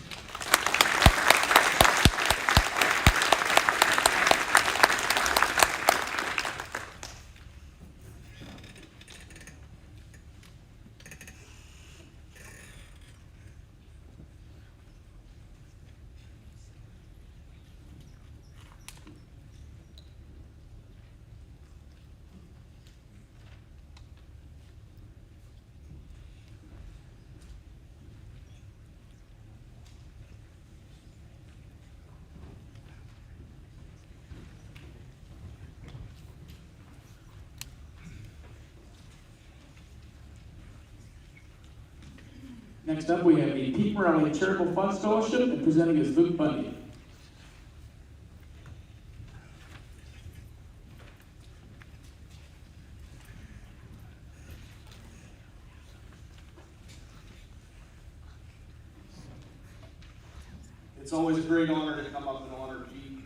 Next up, we have the Pete Morelli Charitable Fund Scholarship, and presenting is Luke Bundy. It's always a great honor to come up and honor Pete.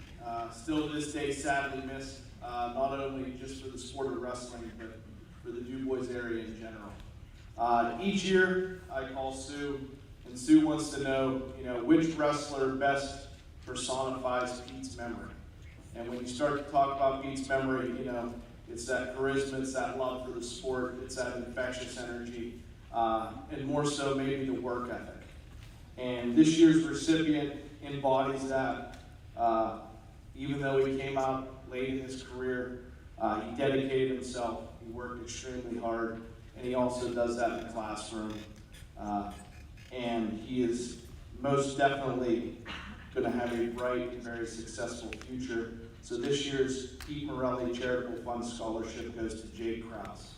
Still to this day, sadly missed, not only just for the sport of wrestling, but for the DuBois area in general. Each year, I call Sue, and Sue wants to know, which wrestler best personifies Pete's memory. And when you start to talk about Pete's memory, it's that charisma, it's that love for the sport, it's that infectious energy, and more so maybe the work ethic. And this year's recipient embodies that. Even though he came out late in his career, he dedicated himself, he worked extremely hard, and he also does that in the classroom. And he is most definitely going to have a bright and very successful future. So this year's Pete Morelli Charitable Fund Scholarship goes to Jake Krause.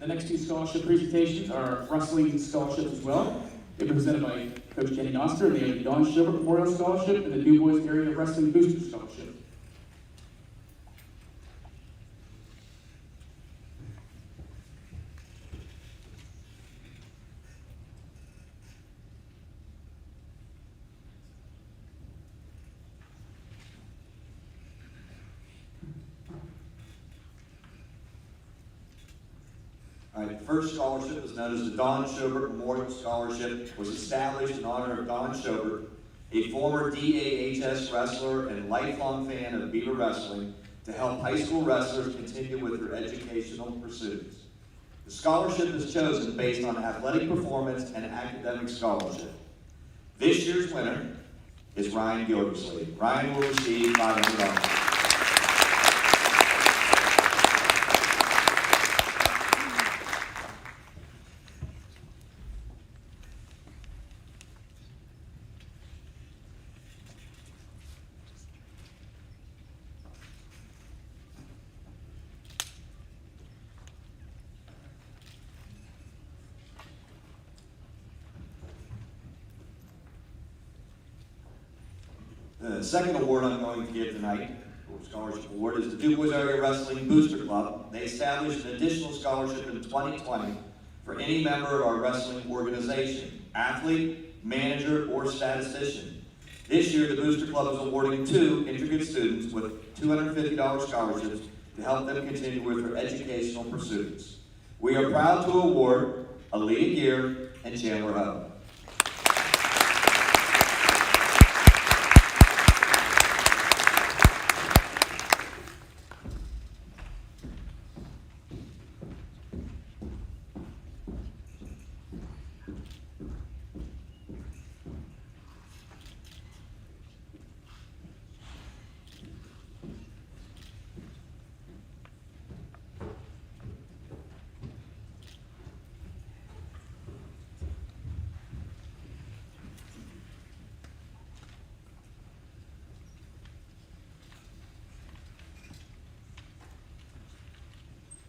The next two scholarship presentations are wrestling scholarships as well. They're presented by Coach Jenny Noster. They have the Don Schubert Memorial Scholarship and the DuBois Area Wrestling Booster Scholarship. All right, the first scholarship is known as the Don Schubert Memorial Scholarship. Was established in honor of Don Schubert, a former DAHS wrestler and lifelong fan of Beaver Wrestling, to help high school wrestlers continue with their educational pursuits. The scholarship is chosen based on athletic performance and academic scholarship. This year's winner is Ryan Gildersley. Ryan will receive $500. The second award I'm going to give tonight, or scholarship award, is the DuBois Area Wrestling Booster Club. They established an additional scholarship in 2020 for any member of our wrestling organization, athlete, manager, or statistician. This year, the Booster Club is awarding 2 intricate students with $250 scholarships to help them continue with their educational pursuits. We are proud to award Aaliyah Gear and Chandler Ho.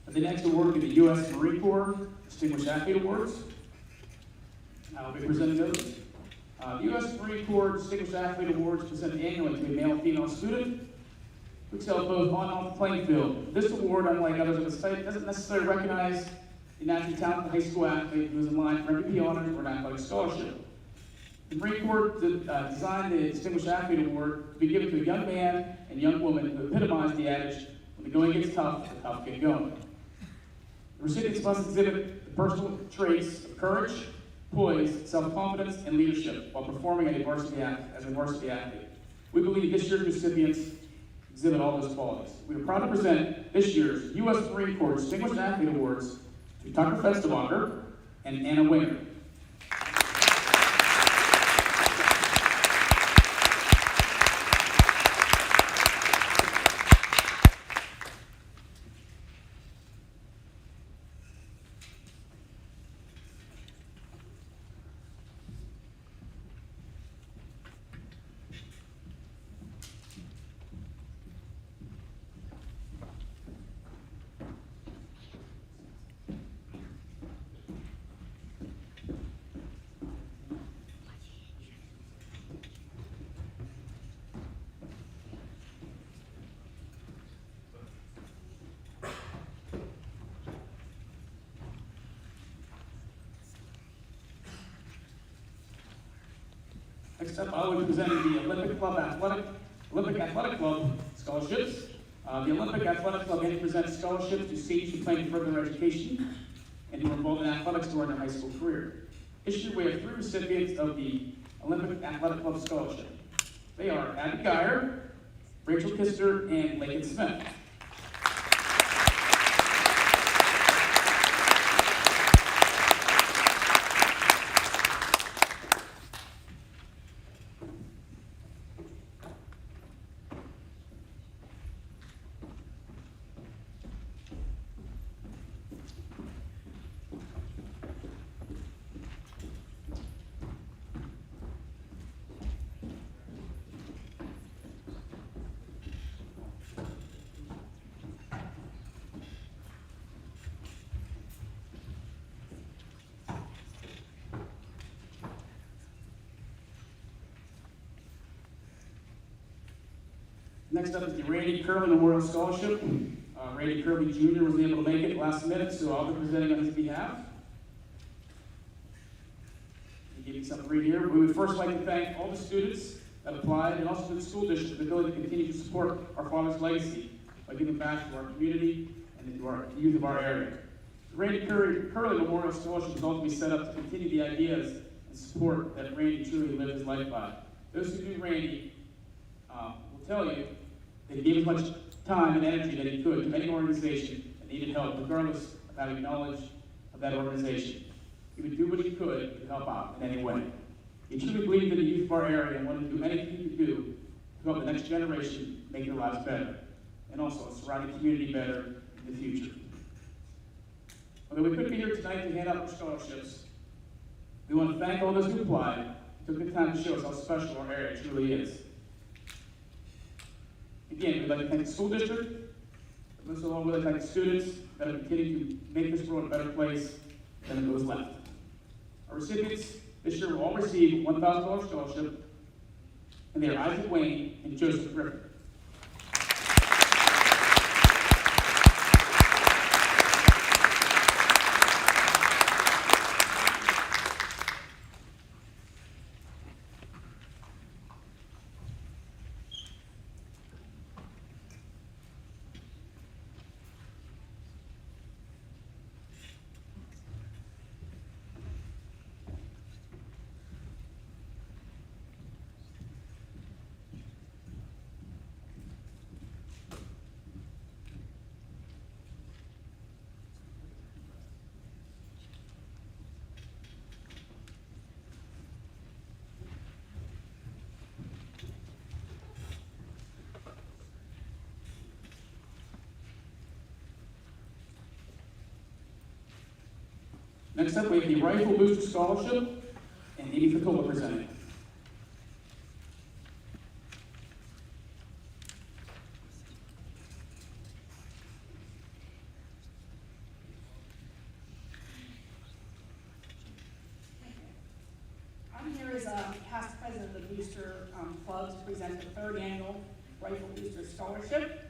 The next award will be the U.S. Marine Corps Distinguished Athlete Awards. I'll be presenting those. The U.S. Marine Corps Distinguished Athlete Awards presented annually to a male and female student who excelled both on and off the playing field. This award, unlike others on the site, doesn't necessarily recognize the naturally talented high school athlete who is in line for MVP honors or an athletic scholarship. The Marine Corps designed the Distinguished Athlete Award to be given to a young man and young woman who epitomize the adage, when the going gets tough, the tough get going. The recipients must exhibit the personal traits of courage, poise, self-confidence, and leadership while performing as a varsity athlete. We believe this year's recipients exhibit all those qualities. We are proud to present this year's U.S. Marine Corps Distinguished Athlete Awards to Tucker Festebacher and Anna Winger. Next up, I will be presenting the Olympic Athletic Club scholarships. The Olympic Athletic Club annually presents scholarships to students who plan to further their education and who are involved in athletics during their high school career. This year, we have 3 recipients of the Olympic Athletic Club scholarship. They are Abby Geyer, Rachel Kister, and Lakin Smith. Next up is the Randy Curley Memorial Scholarship. Randy Curley Jr. was able to make it last minute, so I'll be presenting on his behalf. I'll give you something to read here. We would first like to thank all the students that applied and also to the school district for the ability to continue to support our father's legacy by giving back to our community and to our youth of our area. The Randy Curley Memorial Scholarship is ultimately set up to continue the ideas and support that Randy truly lived his life by. Those who knew Randy will tell you that he gave as much time and energy that he could to any organization that needed help, regardless of having knowledge of that organization. He would do what he could to help out in any way. He truly believed in the youth of our area and wanted to do anything he could do to help the next generation make their lives better, and also a surrounding community better in the future. Although we couldn't be here tonight to hand out our scholarships, we want to thank all those who applied and took the time to show us how special our area truly is. Again, we'd like to thank the school district, but most of all, we'd like to thank the students that have continued to make this world a better place than it was left. Our recipients this year will all receive $1,000 scholarship and they are Isaac Wayne and Joseph Griffin. Next up, we have the Rifle Booster Scholarship, and Amy Fatola presenting. I'm here as a past president of the Booster Club to present the third annual Rifle Booster Scholarship.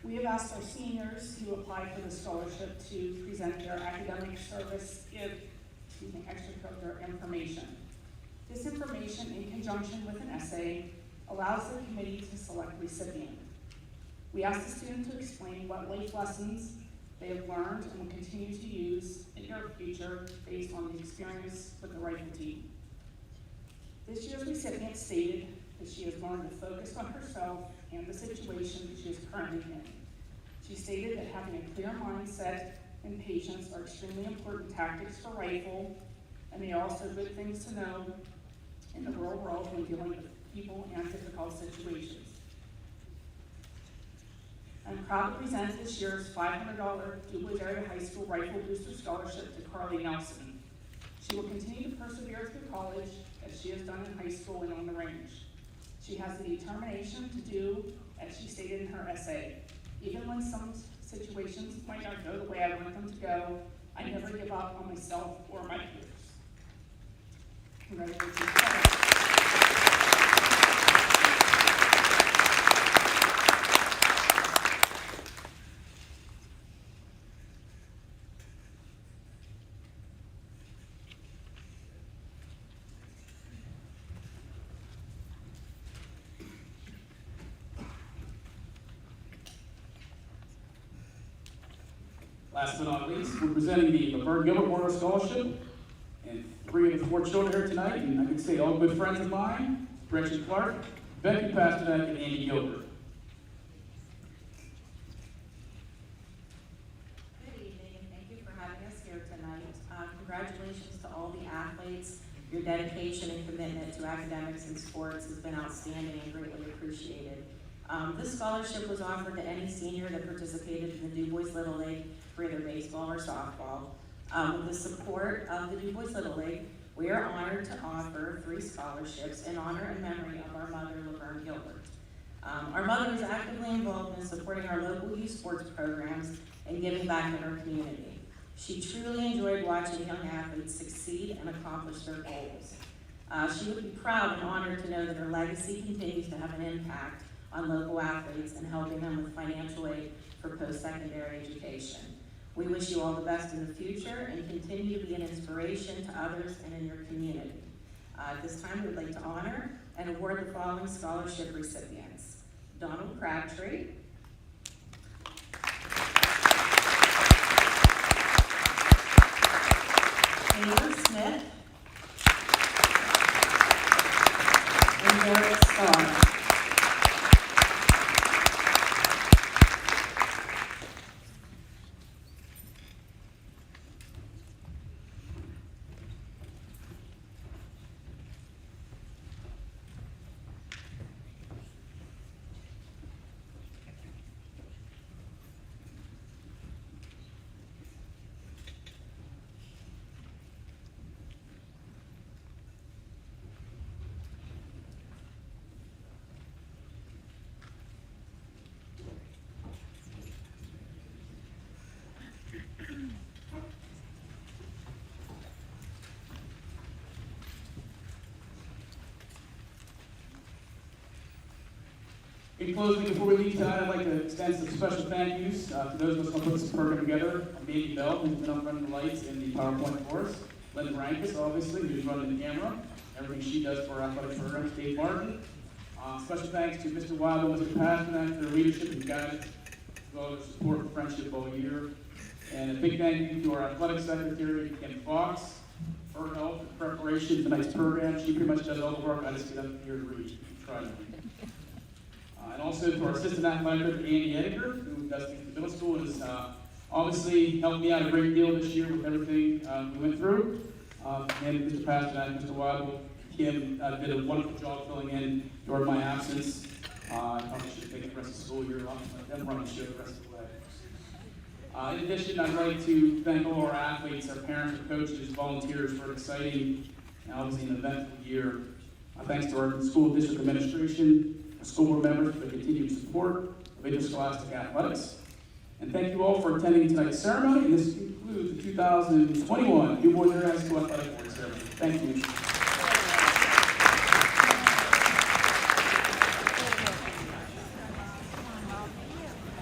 We have asked our seniors who applied for the scholarship to present their academic service extracurricular information. This information, in conjunction with an essay, allows the committee to select recipient. We ask the student to explain what life lessons they have learned and will continue to use in their future based on the experience with the rifle team. This year's recipient stated that she has learned to focus on herself and the situation she is currently in. She stated that having a clear mindset and patience are extremely important tactics for rifle, and they are also good things to know in the real world when dealing with people and difficult situations. I'm proud to present this year's $500 DuBois Area High School Rifle Booster Scholarship to Carly Nelson. She will continue to persevere through college as she has done in high school and on the range. She has the determination to do as she stated in her essay. Even when some situations might not go the way I want them to go, I never give up on myself or my peers. Congratulations. Last but not least, we're presenting the Laverne Gilbert Memorial Scholarship, and 3 of the 4 children here tonight, and I can say all good friends of mine, Gretchen Clark, Becky Pasternak, and Andy Gilbert. Good evening, and thank you for having us here tonight. Congratulations to all the athletes. Your dedication and commitment to academics and sports has been outstanding and greatly appreciated. This scholarship was offered to any senior that participated in the DuBois Little League for either baseball or softball. With the support of the DuBois Little League, we are honored to offer 3 scholarships in honor and memory of our mother, Laverne Gilbert. Our mother is actively involved in supporting our local youth sports programs and giving back in our community. She truly enjoyed watching young athletes succeed and accomplish their goals. She would be proud and honored to know that her legacy continues to have an impact on local athletes and helping them with financial aid for post-secondary education. We wish you all the best in the future and continue to be an inspiration to others and in your community. At this time, we would like to honor and award the following scholarship recipients: Donald Crabtree, Taylor Smith, and Derek Starr. In closing, before we leave tonight, I'd like to extend some special thank yous to those of us who put this program together. Mandy Bell, who's been up running the lights and the PowerPoint for us. Lynn Brankus, obviously, who's running the camera. Everything she does for our athletic programs. Dave Martin. Special thanks to Mr. Wild and Mr. Pasternak for their leadership and guidance, as well as support and friendship all year. And a big thank you to our athletic secretary, Kim Fox, for her help in preparation of tonight's program. She pretty much does all the work. I just get up here to read and try to read. And also to our assistant athletic director, Andy Edinger, who does things at the middle school, and has obviously helped me out a great deal this year with everything we went through. And Mr. Pasternak, Mr. Wild, Kim did a wonderful job filling in during my absence. I probably should take the rest of the school year off, but then run the show the rest of the way. In addition, I'd like to thank all our athletes, our parents, our coaches, volunteers for an exciting and obviously an eventful year. Thanks to our school district administration, our school board members for the continued support of interscholastic athletics. And thank you all for attending tonight's ceremony. And this concludes the 2021 DuBois High School Athletic Award Ceremony. Thank you.